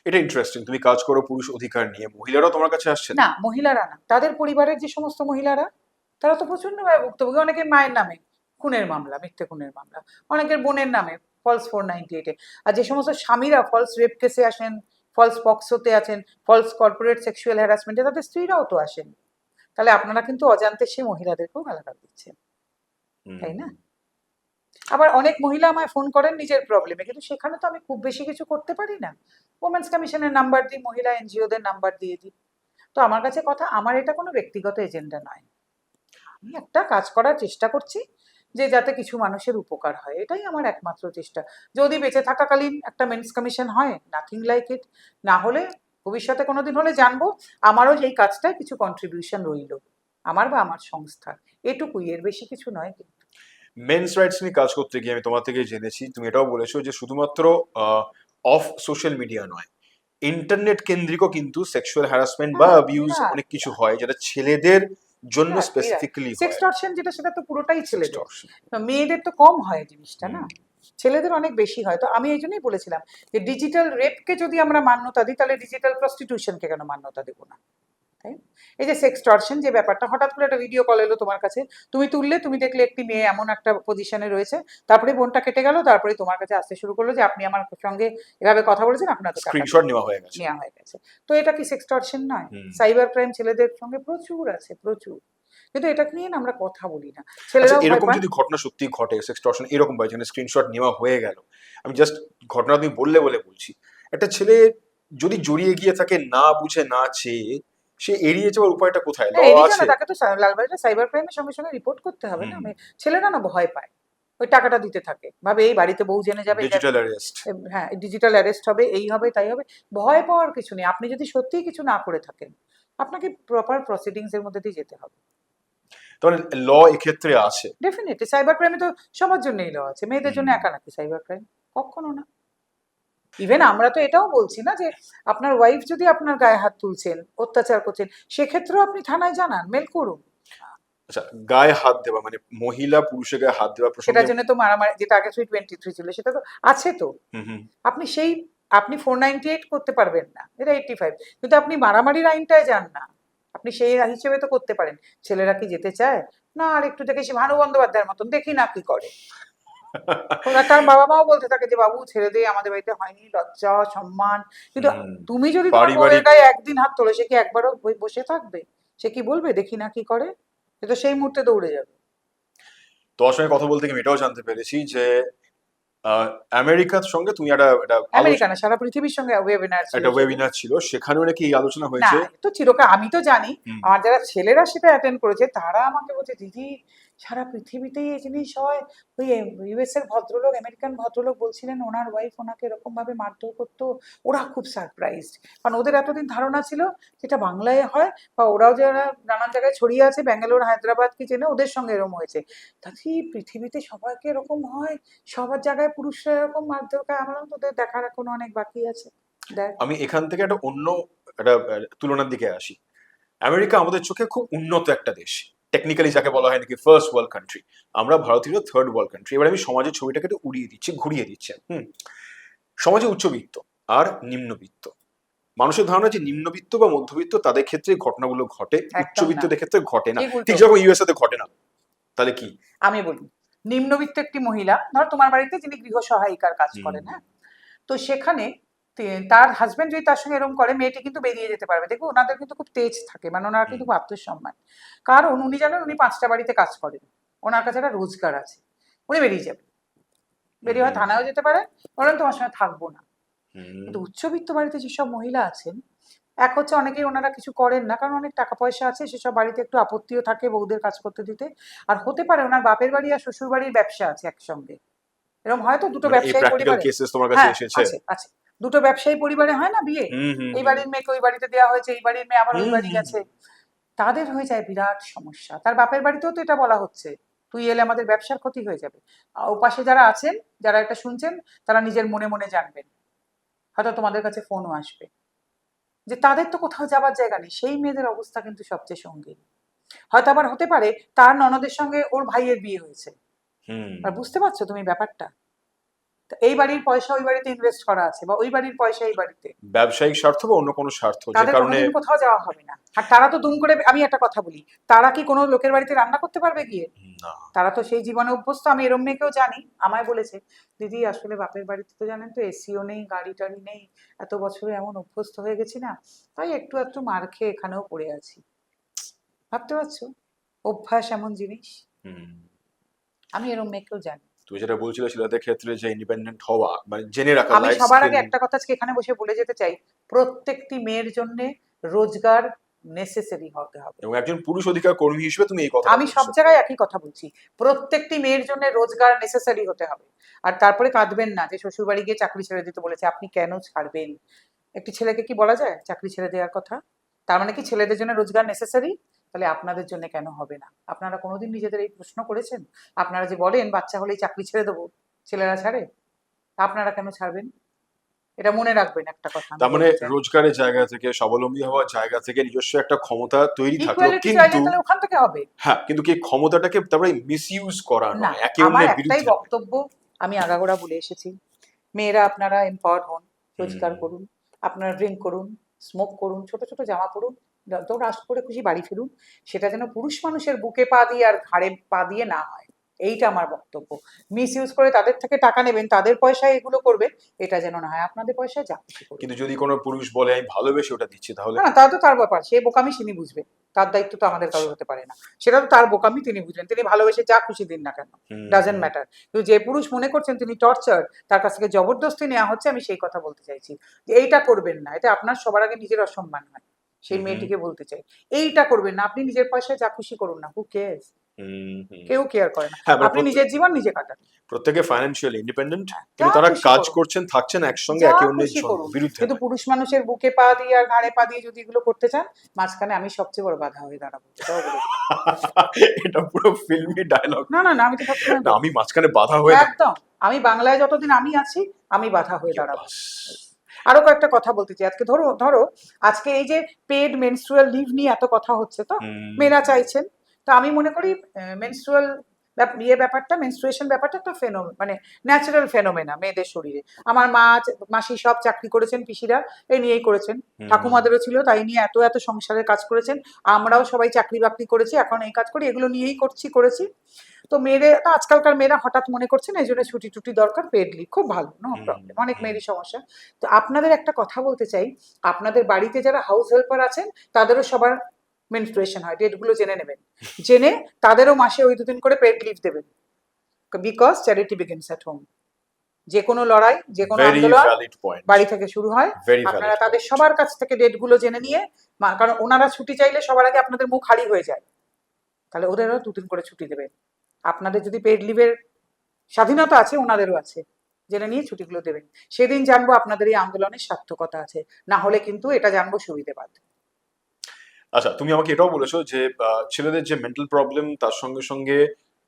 এটা ইন্টারেস্টিং, তুমি কাজ করো পুরুষ অধিকার নিয়ে, মহিলারাও তোমার কাছে আসছেন? না, মহিলারা না, তাদের পরিবারের যে সমস্ত মহিলারা, তারা তো প্রচন্ডভাবে ভুক্তভোগী। অনেকের মায়ের নামে খুনের মামলা, মিথ্যে খুনের মামলা, অনেকের বোনের নামে ফলস 498-এ, আর যে সমস্ত স্বামীরা ফলস রেপ কেসে আসেন, ফলস পক্সোতে আছেন, ফলস কর্পোরেট সেক্সুয়াল হ্যারাসমেন্টে তাদের স্ত্রীরাও তো আসেন। তাহলে আপনারা কিন্তু অজান্তে সেই মহিলাদেরকেও গালাগাল দিচ্ছেন, তাই না? আবার অনেক মহিলা আমায় ফোন করেন নিজের প্রবলেমে, কিন্তু সেখানে তো আমি খুব বেশি কিছু করতে পারি না। ওমেন্স কমিশনের নাম্বার দিই, মহিলা এনজিওদের নাম্বার দিয়ে দিই। তো আমার কাছে কথা, আমার এটা কোনো ব্যক্তিগত এজেন্ডা নয়। আমি একটা কাজ করার চেষ্টা করছি যে যাতে কিছু মানুষের উপকার হয়, এটাই আমার একমাত্র চেষ্টা। যদি বেঁচে থাকাকালীন একটা মেন্স কমিশন হয়, নাথিং লাইক ইট। না হলে ভবিষ্যতে কোনোদিন হলে জানবো আমারও এই কাজটায় কিছু কন্ট্রিবিউশন রইল, আমার বা আমার সংস্থার, এটুকুই, এর বেশি কিছু নয়। কিন্তু মেন্স রাইটস নিয়ে কাজ করতে গিয়ে আমি তোমার থেকে জেনেছি, তুমি এটাও বলেছো যে শুধুমাত্র অফ সোশ্যাল মিডিয়া নয়, ইন্টারনেট কেন্দ্রিকও কিন্তু সেক্সুয়াল হ্যারাসমেন্ট বা হ্যাঁ, অ্যাবিউজ বিরাট অনেক কিছু হয়, যেটা ছেলেদের জন্য বিরাট বিরাট স্পেসিফিক্যালি হয়। সেক্সটর্শন যেটা, সেটা তো পুরোটাই ছেলেদের। Sextortion। তো মেয়েদের তো কম হয় জিনিসটা না, হুম। ছেলেদের অনেক বেশি হয়। তো আমি এই জন্যই বলেছিলাম যে ডিজিটাল রেপকে যদি আমরা মান্যতা দিই, তাহলে ডিজিটাল প্রস্টিটিউশনকে কেন মান্যতা দেবো না, তাই? এই যে সেক্সটর্শন যে ব্যাপারটা, হঠাৎ করে একটা ভিডিও কল এলো তোমার কাছে, তুমি তুললে, তুমি দেখলে একটি মেয়ে এমন একটা পজিশনে রয়েছে, তারপরে বোনটা কেটে গেল, তারপরে তোমার কাছে আসতে শুরু করলো যে আপনি আমার সঙ্গে এভাবে কথা বলেছেন, আপনার তো টাকা স্ক্রিনশট নেওয়া হয়ে গেছে। নেওয়া হয়ে গেছে। তো এটা কি সেক্সটর্শন নয়? হুম। সাইবার ক্রাইম ছেলেদের সঙ্গে প্রচুর আছে, প্রচুর। কিন্তু এটা নিয়ে না আমরা কথা বলি না, আচ্ছা, ছেলেরাও ভয় এরকম পান। যদি ঘটনা সত্যি ঘটে, সেক্সটর্শন এরকম ভাই, যেখানে স্ক্রিনশট নেওয়া হয়ে গেল, আমি জাস্ট ঘটনা তুমি বললে বলে বলছি, একটা ছেলে যদি জড়িয়ে গিয়ে থাকে না বুঝে না চেয়ে, সে এড়িয়ে যাওয়ার উপায়টা কোথায়? ল হ্যাঁ, এড়িয়ে আছে। না, তাকে তো লালবাড়িটা সাইবার ক্রাইমের সঙ্গে সঙ্গে রিপোর্ট করতে হবে না। হুম। ছেলেরা না ভয় পায়, ওই টাকাটা দিতে থাকে, ভাবে এই বাড়িতে বউ জেনে যাবে, এটা ডিজিটাল অ্যারেস্ট। হ্যাঁ ডিজিটাল অ্যারেস্ট হবে, এই হবে তাই হবে। ভয় পাওয়ার কিছু নেই, আপনি যদি সত্যিই কিছু না করে থাকেন, আপনাকে প্রপার প্রসিডিংস এর মধ্যে দিয়ে যেতে হবে। তাহলে ল এক্ষেত্রে আছে। ডেফিনেটলি সাইবার ক্রাইমে তো সবার জন্যই ল আছে, মেয়েদের জন্য হুম। একা নাকি সাইবার ক্রাইম? কখনো না। ইভেন আমরা তো এটাও বলছি না যে আপনার ওয়াইফ যদি আপনার গায়ে হাত তুলছেন, অত্যাচার করছেন, সেক্ষেত্রেও আপনি থানায় জানান, মেল করুন। আচ্ছা, গায়ে হাত দেওয়া মানে মহিলা পুরুষের গায়ে হাত দেওয়া প্রসঙ্গে। সেটার জন্য তো মারামারি, যেটা আগে 323 ছিল, সেটা তো আছে তো। হুম হুম। আপনি সেই, আপনি 498 করতে পারবেন না, এটা 85, কিন্তু আপনি মারামারির আইনটায় যান না, আপনি সেই হিসেবে তো করতে পারেন। ছেলেরা কি যেতে চায় না? আর একটু দেখে সে ভানু বন্দ্যোপাধ্যায়ের মতন দেখি না কি করে। তার বাবা মাও বলতে থাকে যে বাবু ছেড়ে দে, আমাদের বাড়িতে হয়নি, লজ্জা সম্মান। কিন্তু হুম। তুমি যদি তোমার বউয়ের পারিবারিক। গায়ে একদিন হাত তোলে, সে কি একবারও বসে থাকবে? সে কি বলবে দেখি না কি করে? সে তো সেই মুহূর্তে দৌড়ে যাবে। তোমার সঙ্গে কথা বলতে গিয়ে আমি এটাও জানতে পেরেছি যে আমেরিকার সঙ্গে তুমি একটা একটা আমেরিকা আলোচনা, না, সারা পৃথিবীর সঙ্গে ওয়েবিনার ছিল একটা সেদিন। ওয়েবিনার ছিল, সেখানেও নাকি এই আলোচনা না, হয়েছে। এ তো চিরকাল, আমি তো জানি। হুম। আমার যারা ছেলেরা সেটা অ্যাটেন্ড করেছে, তারা আমাকে বলছে দিদি সারা পৃথিবীতেই এই জিনিস হয়। ওই ইউএস এর ভদ্রলোক, আমেরিকান ভদ্রলোক বলছিলেন ওনার ওয়াইফ ওনাকে এরকম ভাবে মারধর করতো। ওরা খুব সারপ্রাইজড, কারণ ওদের এতদিন ধারণা ছিল যেটা বাংলায় হয়, বা ওরাও যারা নানান জায়গায় ছড়িয়ে আছে, ব্যাঙ্গালোর হায়দ্রাবাদ কি চেনে, ওদের সঙ্গে এরকম হয়েছে। তাতে পৃথিবীতে সবাইকে এরকম হয়, সবার জায়গায় পুরুষরা এরকম মারধর খায়? আমার বললাম, তোদের দেখার এখনো অনেক বাকি আছে, দেখ। আমি এখান থেকে একটা অন্য একটা তুলনার দিকে আসি। আমেরিকা আমাদের চোখে খুব উন্নত একটা দেশ, টেকনিক্যালি যাকে বলা হয় নাকি ফার্স্ট ওয়ার্ল্ড কান্ট্রি। আমরা ভারতীয় থার্ড ওয়ার্ল্ড কান্ট্রি। এবার আমি সমাজের ছবিটাকে একটু উড়িয়ে দিচ্ছি, ঘুরিয়ে দিচ্ছি। সমাজে উচ্চবিত্ত আর নিম্নবিত্ত মানুষের ধারণা যে নিম্নবিত্ত বা মধ্যবিত্ত তাদের ক্ষেত্রে ঘটনাগুলো ঘটে, একদম না, উচ্চবিত্তদের ক্ষেত্রে ঘটে না। ঠিক উল্টো। ঠিক যেরকম ইউএসএ তে ঘটে না। তাহলে কি? আমি বলি, নিম্নবিত্ত একটি মহিলা, ধর তোমার বাড়িতে যিনি গৃহ সহায়িকার কাজ হুম। করেন, হ্যাঁ, তো সেখানে তার হাজবেন্ড যদি তার সঙ্গে এরকম করে, মেয়েটি কিন্তু বেরিয়ে যেতে পারবে। দেখো ওনাদের কিন্তু খুব তেজ থাকে, মানে ওনারা কিন্তু খুব আত্মসম্মান। কারণ উনি জানেন উনি 5টা বাড়িতে কাজ করেন, ওনার কাছে একটা রোজগার আছে, উনি বেরিয়ে যাবেন, বেরিয়ে হয় থানায়ও যেতে পারে, বলেন তোমার সঙ্গে থাকবো না। কিন্তু উচ্চবিত্ত বাড়িতে যেসব মহিলা আছেন, এক হচ্ছে অনেকেই ওনারা কিছু করেন না, কারণ অনেক টাকা পয়সা আছে, সেসব বাড়িতে একটু আপত্তিও থাকে বউদের কাজ করতে দিতে। আর হতে পারে ওনার বাপের বাড়ি আর শ্বশুর বাড়ির ব্যবসা আছে একসঙ্গে, এরকম হয়তো দুটো মানে এই ব্যবসায়ী প্র্যাকটিক্যাল পরিবারে। কেসেস তোমার কাছে হ্যাঁ, এসেছে? আছে আছে, দুটো ব্যবসায়ী পরিবারে হয় না বিয়ে, হুম হুম এই হুম বাড়ির মেয়েকে ওই বাড়িতে দেওয়া হয়েছে, এই বাড়ির মেয়ে আবার ওই হুম বাড়ি হুম গেছে, তাদের হয়ে যায় বিরাট সমস্যা। তার বাপের বাড়িতেও তো এটা বলা হচ্ছে, তুই এলে আমাদের ব্যবসার ক্ষতি হয়ে যাবে। ওপাশে যারা আছেন, যারা এটা শুনছেন, তারা নিজের মনে মনে জানবেন, হয়তো তোমাদের কাছে ফোনও আসবে, যে তাদের তো কোথাও যাবার জায়গা নেই। সেই মেয়েদের অবস্থা কিন্তু সবচেয়ে সঙ্গীন। হয়তো আবার হতে পারে তার ননদের সঙ্গে ওর ভাইয়ের বিয়ে হয়েছে, হুম। আর বুঝতে পারছো তুমি ব্যাপারটা? তো এই বাড়ির পয়সা ওই বাড়িতে ইনভেস্ট করা আছে, বা ওই বাড়ির পয়সা এই বাড়িতে, ব্যবসায়িক স্বার্থ বা অন্য কোনো স্বার্থ যে তাদের কারণে কোনোদিন কোথাও যাওয়া হবে না। আর তারা তো দুম করে, আমি একটা কথা বলি, তারা কি কোনো লোকের বাড়িতে রান্না করতে পারবে গিয়ে? না। তারা তো সেই জীবনে অভ্যস্ত। আমি এরম মেয়েকেও জানি, আমায় বলেছে, দিদি আসলে বাপের বাড়িতে তো জানেন তো এসিও নেই, গাড়ি টাড়ি নেই, এত বছরে এমন অভ্যস্ত হয়ে গেছি না, তাই একটু একটু মার খেয়ে এখানেও পড়ে আছি। ভাবতে পারছো অভ্যাস এমন জিনিস? হুম। আমি এরম মেয়েকেও জানি। তুমি যেটা বলছিলে ছেলেদের ক্ষেত্রে যে ইন্ডিপেন্ডেন্ট হওয়া, মানে জেনে রাখা আমি লাইফ সবার স্কিল। আগে একটা কথা আজকে এখানে বসে বলে যেতে চাই, প্রত্যেকটি মেয়ের জন্য রোজগার নেসেসারি হতে হবে। এবং একজন পুরুষ অধিকার কর্মী হিসেবে তুমি এই কথা আমি সব জায়গায় একই কথা বলছি, প্রত্যেকটি মেয়ের জন্য রোজগার নেসেসারি হতে হবে। আর তারপরে কাঁদবেন না যে শ্বশুরবাড়ি গিয়ে চাকরি ছেড়ে দিতে বলেছে। আপনি কেন ছাড়বেন? একটি ছেলেকে কি বলা যায় চাকরি ছেড়ে দেওয়ার কথা? তার মানে কি ছেলেদের জন্য রোজগার নেসেসারি? তাহলে আপনাদের জন্য কেন হবে না? আপনারা কোনোদিন নিজেদের এই প্রশ্ন করেছেন? আপনারা যে বলেন বাচ্চা হলেই চাকরি ছেড়ে দেবো, ছেলেরা ছাড়ে, আপনারা কেন ছাড়বেন? এটা মনে রাখবেন একটা কথা আমি তার মানে বলতে চাই। রোজগারের জায়গা থেকে, স্বাবলম্বী হওয়ার জায়গা থেকে নিজস্ব একটা ক্ষমতা তৈরি থাকলো, ইকুয়ালিটি চাইলে কিন্তু তাহলে ওখান থেকে হবে। হ্যাঁ, কিন্তু কি ক্ষমতাটাকে তারপরে মিসইউজ করা না, নয়, একে আমার অন্যের একটাই বিরুদ্ধে নয়। বক্তব্য, আমি আগাগোড়া বলে এসেছি, মেয়েরা আপনারা এম্পাওয়ার্ড হন, রোজগার করুন, আপনারা ড্রিঙ্ক করুন, স্মোক করুন, ছোট ছোট জামা পরুন, যত রাস করে খুশি বাড়ি ফিরুন, সেটা যেন পুরুষ মানুষের বুকে পা দিয়ে আর ঘাড়ে পা দিয়ে না হয়। এইটা আমার বক্তব্য। মিস ইউজ করে তাদের থেকে টাকা নেবেন, তাদের পয়সায় এগুলো করবেন, এটা যেন না হয়। আপনাদের পয়সায় যা খুশি করুন। কিন্তু যদি কোনো পুরুষ বলে আমি ভালোবেসে ওটা দিচ্ছি, তাহলে না, তা তো তার ব্যাপার, সে বোকামি তিনি বুঝবেন, তার দায়িত্ব তো আমাদের কারোর হতে পারে না। সেটা তো তার বোকামি, তিনি বুঝবেন, তিনি ভালোবেসে যা খুশি দিন না কেন, ডাজেন্ট ম্যাটার। কিন্তু যে পুরুষ মনে করছেন তিনি টর্চার, তার কাছ থেকে জবরদস্তি নেওয়া হচ্ছে, আমি সেই কথা বলতে চাইছি যে এইটা করবেন না। এতে আপনার সবার আগে নিজের অসম্মান হয়। সেই মেয়েটিকে বলতে চাই, এইটা করবেন না। আপনি নিজের পয়সায় যা খুশি করুন না, হু কেয়ার্স? কেউ কেয়ার করে না। হ্যাঁ, মানে আপনি নিজের জীবন নিজে কাটান, প্রত্যেকে ফাইন্যান্সিয়ালি ইন্ডিপেন্ডেন্ট, যা কিন্তু তারা খুশি কাজ করুন, করছেন, থাকছেন একসঙ্গে, যা একে অন্যের খুশি করুন। বিরুদ্ধে কিন্তু নয়। পুরুষ মানুষের বুকে পা দিয়ে আর ঘাড়ে পা দিয়ে যদি এগুলো করতে চান, মাঝখানে আমি সবচেয়ে বড় বাধা হয়ে দাঁড়াবো, এটাও বলে দিই। এটা পুরো ফিল্মি ডায়লগ। না না না, আমি তো সবসময় না, বলি। আমি মাঝখানে বাধা হয়ে একদম, আমি বাংলায় যতদিন আমি আছি, আমি বাধা হয়ে দাঁড়াবো। বাস। আরো কয়েকটা কথা বলতে চাই আজকে। ধরো ধরো আজকে এই যে পেড মেনস্ট্রুয়াল লিভ নিয়ে এত কথা হচ্ছে, তো মেয়েরা চাইছেন, তো আমি মনে করি মেনস্ট্রুয়াল ব্যাপারটা, মেনস্ট্রুয়েশন ব্যাপারটা একটা মানে ন্যাচারাল ফেনোমেনা মেয়েদের শরীরে। আমার মা মাসি সব চাকরি করেছেন, পিসিরা এই নিয়েই করেছেন, ঠাকুমাদেরও ছিল, তাই নিয়ে এত এত সংসারের কাজ করেছেন। আমরাও সবাই চাকরি বাকরি করেছি, এখন এই কাজ করি, এগুলো নিয়েই করেছি। তো মেয়েদের, আজকালকার মেয়েরা হঠাৎ মনে করছেন এই জন্য ছুটি টুটি দরকার, পেড লিভ খুব ভালো, নো প্রবলেম, অনেক মেয়েরই সমস্যা। তো আপনাদের একটা কথা বলতে চাই, আপনাদের বাড়িতে যারা হাউস হেল্পার আছেন, তাদেরও সবার মেনস্ট্রুয়েশন হয়, ডেটগুলো জেনে নেবেন, জেনে তাদেরও মাসে ওই দুদিন করে পেড লিভ দেবেন, because charity begins at home. যে কোনো লড়াই, যে কোনো ভেরি আন্দোলন ভ্যালিড পয়েন্ট, বাড়ি থেকে শুরু হয়। ভেরি আপনারা ভ্যালিড। তাদের সবার কাছ থেকে ডেটগুলো জেনে নিয়ে, কারণ ওনারা ছুটি চাইলে সবার আগে আপনাদের মুখ হারি হয়ে যায়, তাহলে ওদেরও দুদিন করে ছুটি দেবেন। আপনাদের যদি পেড লিভের স্বাধীনতা আছে, ওনাদেরও আছে, জেনে নিয়ে ছুটিগুলো দেবেন। সেদিন জানবো আপনাদের এই আন্দোলনের সার্থকতা আছে, না হলে কিন্তু এটা জানবো সুবিধেবাদ। আচ্ছা, তুমি আমাকে এটাও বলেছো যে ছেলেদের যে মেন্টাল প্রবলেম, তার সঙ্গে সঙ্গে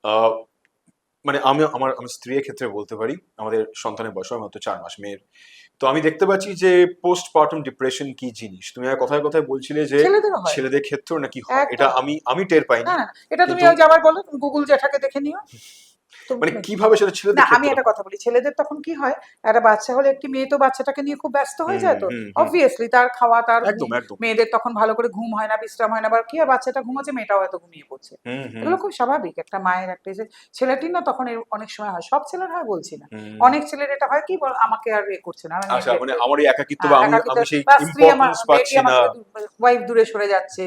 আহ, মানে আমার স্ত্রীর ক্ষেত্রে বলতে পারি, আমাদের সন্তানের বয়স হয় মাত্র 4 মাস, মেয়ের। তো আমি দেখতে পাচ্ছি যে পোস্ট পার্টাম ডিপ্রেশন কি জিনিস। তুমি আর কথায় কথায় বলছিলে যে ছেলেদেরও হয়, ছেলেদের ক্ষেত্রেও নাকি হয়, একদম। এটা আমি টের পাইনি। না না, এটা তুমি কিন্তু ওই যে আবার বলো, তুমি গুগল জ্যাঠাকে দেখে নিও। তো মানে কিভাবে সেটা না, ছেলেদের আমি ক্ষেত্রে একটা কথা বলি, ছেলেদের তখন কি হয়, একটা বাচ্চা হলে একটি মেয়ে তো বাচ্চাটাকে নিয়ে খুব ব্যস্ত হয়ে যায়, তো অবভিয়াসলি তার খাওয়া, তার একদম ঘুম, একদম। মেয়েদের তখন ভালো করে ঘুম হয় না, বিশ্রাম হয় না, বা কি হয় বাচ্চাটা ঘুমোচ্ছে, মেয়েটাও হয়তো ঘুমিয়ে পড়ছে, এগুলো খুব স্বাভাবিক একটা মায়ের একটা যে ছেলেটির না তখন অনেক সময় হয়, সব ছেলের হয় বলছি না, অনেক ছেলের এটা হয় কি আমাকে আর এ করছে না, আচ্ছা, মানে আমার এই একাকিত্ব বা একাকিত্ব, আমি সেই বা স্ত্রী আমার, ইম্পর্টেন্স মেয়েটি পাচ্ছি আমার না। ওয়াইফ দূরে সরে যাচ্ছে,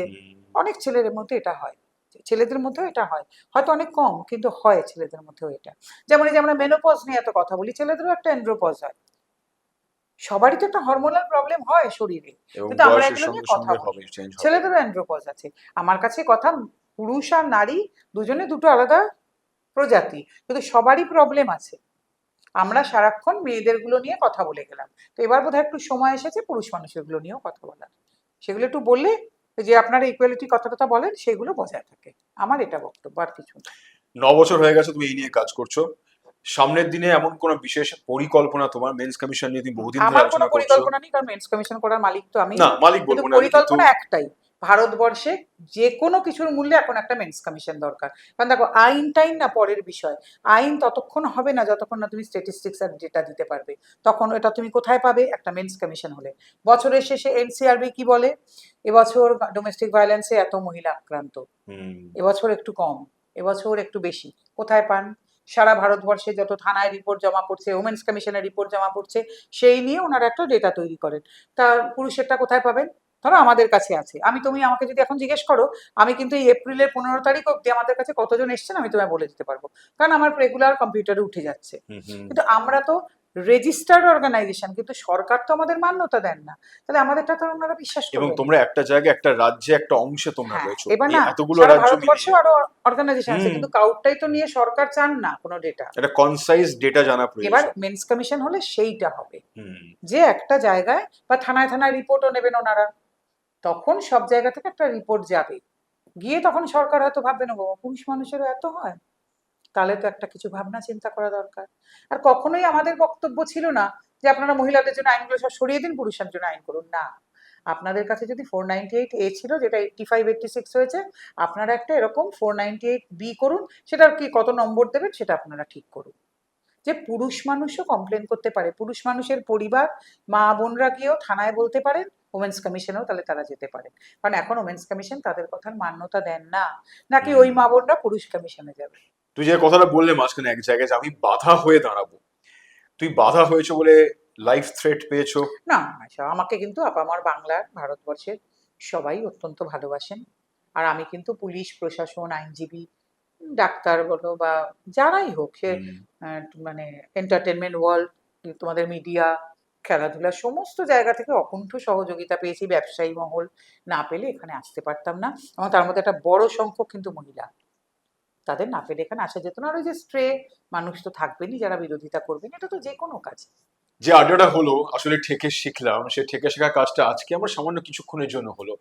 অনেক ছেলের মধ্যে এটা হয়, ছেলেদের মধ্যেও এটা হয়, হয়তো অনেক কম কিন্তু হয় ছেলেদের মধ্যেও এটা। যেমন এই যে আমরা মেনোপজ নিয়ে এত কথা বলি, ছেলেদেরও একটা এন্ড্রোপজ হয়, সবারই তো একটা হরমোনাল প্রবলেম হয় শরীরে, এবং কিন্তু আমরা বয়সের এগুলো নিয়ে সঙ্গে কথা সঙ্গে বলি। হবে, চেঞ্জ হবে। ছেলেদেরও এন্ড্রোপজ আছে, আমার কাছে কথা, পুরুষ আর নারী দুজনে দুটো আলাদা প্রজাতি, কিন্তু সবারই প্রবলেম আছে। আমরা সারাক্ষণ মেয়েদের গুলো নিয়ে কথা বলে গেলাম, তো এবার বোধহয় একটু সময় এসেছে পুরুষ মানুষের গুলো নিয়েও কথা বলার, সেগুলো একটু বললে যে আপনারা ইকুয়ালিটি কথা বলেন সেগুলো বজায় থাকে। আমার এটা বক্তব্য, আর কিছু না। 9 বছর হয়ে গেছে তুমি এই নিয়ে কাজ করছো। সামনের দিনে এমন কোনো বিশেষ পরিকল্পনা তোমার? মেন্স কমিশন নিয়ে তুমি বহুদিন ধরে আমার কোনো আলোচনা করছো। পরিকল্পনা নেই, কারণ মেন্স কমিশন করার মালিক তো আমি না, না। মালিক কিন্তু বলবো না আমি, কিন্তু পরিকল্পনা একটাই, ভারতবর্ষে যে কোনো কিছুর মূল্যে এখন একটা মেন্স কমিশন দরকার। কারণ দেখো, আইন টাইন না পরের বিষয়, আইন ততক্ষণ হবে না যতক্ষণ না তুমি স্ট্যাটিস্টিক্স আর ডেটা দিতে পারবে। তখন এটা তুমি কোথায় পাবে? একটা মেন্স কমিশন হলে। বছরের শেষে এনসিআরবি কি বলে? এবছর ডোমেস্টিক ভায়োলেন্সে এত মহিলা আক্রান্ত, এবছর একটু কম, এবছর একটু বেশি। কোথায় পান? সারা ভারতবর্ষে যত থানায় রিপোর্ট জমা পড়ছে, ওমেন্স কমিশনের রিপোর্ট জমা পড়ছে, সেই নিয়ে ওনারা একটা ডেটা তৈরি করেন। তা পুরুষেরটা কোথায় পাবেন? ধরো আমাদের কাছে আছে, তুমি আমাকে যদি এখন জিজ্ঞেস করো, আমি কিন্তু এই এপ্রিলের 15 তারিখ অব্দি আমাদের কাছে কতজন এসছেন আমি তোমায় বলে দিতে পারবো, কারণ আমার রেগুলার কম্পিউটারে উঠে যাচ্ছে। কিন্তু আমরা তো রেজিস্টার্ড অর্গানাইজেশন, কিন্তু সরকার তো আমাদের মান্যতা দেন না, তাহলে আমাদেরটা তো ওনারা বিশ্বাস এবং করবেন। তোমরা একটা জায়গায়, একটা রাজ্যে, একটা অংশে তোমরা হ্যাঁ, রয়েছো, এবার এই না, এতগুলো সারা রাজ্য ভারতবর্ষেও মিলিয়ে আরো অর্গানাইজেশন আছে, হুম কিন্তু কাউটাই তো নিয়ে সরকার চান না কোনো ডেটা। একটা কনসাইজ ডেটা জানা এবার প্রয়োজন। মেন্স কমিশন হলে সেইটা হবে, হুম যে একটা জায়গায় বা থানায় থানায় রিপোর্টও নেবেন ওনারা, তখন সব জায়গা থেকে একটা রিপোর্ট যাবে, গিয়ে তখন সরকার হয়তো ভাববে না, বাবা পুরুষ মানুষেরও এত হয়, তাহলে তো একটা কিছু ভাবনা চিন্তা করা দরকার। আর কখনোই আমাদের বক্তব্য ছিল না যে আপনারা মহিলাদের জন্য আইনগুলো সব সরিয়ে দিন, পুরুষের জন্য আইন করুন, না। আপনাদের কাছে যদি 498A ছিল, যেটা 85-86 হয়েছে, আপনারা একটা এরকম 498B করুন, সেটার কি কত নম্বর দেবেন সেটা আপনারা ঠিক করুন, যে পুরুষ মানুষও কমপ্লেন করতে পারে, পুরুষ মানুষের পরিবার, মা বোনরা গিয়েও থানায় বলতে পারেন, ওমেন্স কমিশনেও তাহলে তারা যেতে পারেন। কারণ এখন ওমেন্স কমিশন তাদের কথার মান্যতা দেন না, নাকি ওই মা বোনরা পুরুষ কমিশনে যাবে। তুই যে কথাটা বললে মাঝখানে এক জায়গায় যে আমি বাধা হয়ে দাঁড়াবো, তুই বাধা হয়েছো বলে লাইফ থ্রেট পেয়েছো? না, আচ্ছা, আমাকে কিন্তু আমার বাংলার, ভারতবর্ষের সবাই অত্যন্ত ভালোবাসেন। আর আমি কিন্তু পুলিশ প্রশাসন, আইনজীবী, ডাক্তার বলো বা যারাই হোক, সে হুম মানে এন্টারটেনমেন্ট ওয়ার্ল্ড, তোমাদের মিডিয়া, খেলাধুলা, সমস্ত জায়গা থেকে অকুণ্ঠ সহযোগিতা পেয়েছি। ব্যবসায়ী মহল, না পেলে এখানে আসতে পারতাম না। এবং তার মধ্যে একটা বড় সংখ্যক কিন্তু মহিলা, তাদের না পেলে এখানে আসা যেত না। আর ওই যে স্ট্রে মানুষ তো থাকবেনই যারা বিরোধিতা করবেন, এটা তো যে কোনো কাজ। যে আড্ডাটা হলো আসলে ঠেকে শিখলাম, সে ঠেকে শেখা কাজটা আজকে আমার সামান্য কিছুক্ষণের জন্য হলো।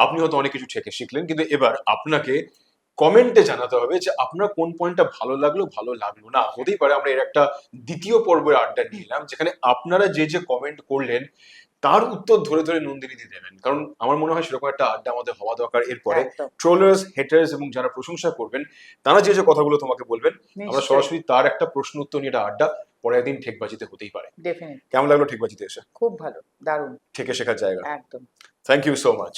আপনি হয়তো অনেক কিছু ঠেকে শিখলেন, কিন্তু এবার আপনাকে কমেন্টে জানাতে হবে যে আপনার কোন পয়েন্টটা ভালো লাগলো, ভালো লাগলো না। হতেই পারে আমরা এর একটা দ্বিতীয় পর্বের আড্ডা নিলাম, যেখানে আপনারা যে যে কমেন্ট করলেন তার উত্তর ধরে ধরে নন্দিনীদি দেবেন, কারণ আমার মনে হয় সেরকম একটা আড্ডা আমাদের হওয়া দরকার। এরপরে একদম, ট্রোলার্স, হেটার্স এবং যারা প্রশংসা করবেন, তারা যে যে কথাগুলো তোমাকে বলবেন, আমরা নিশ্চয়ই, সরাসরি তার একটা প্রশ্ন উত্তর নিয়ে একটা আড্ডা পরের দিন ঠেকবাজিতে হতেই পারে। ডেফিনেট, কেমন লাগলো ঠেকবাজিতে এসে? খুব ভালো, দারুণ, ঠেকে শেখার জায়গা। একদম। Thank you so much.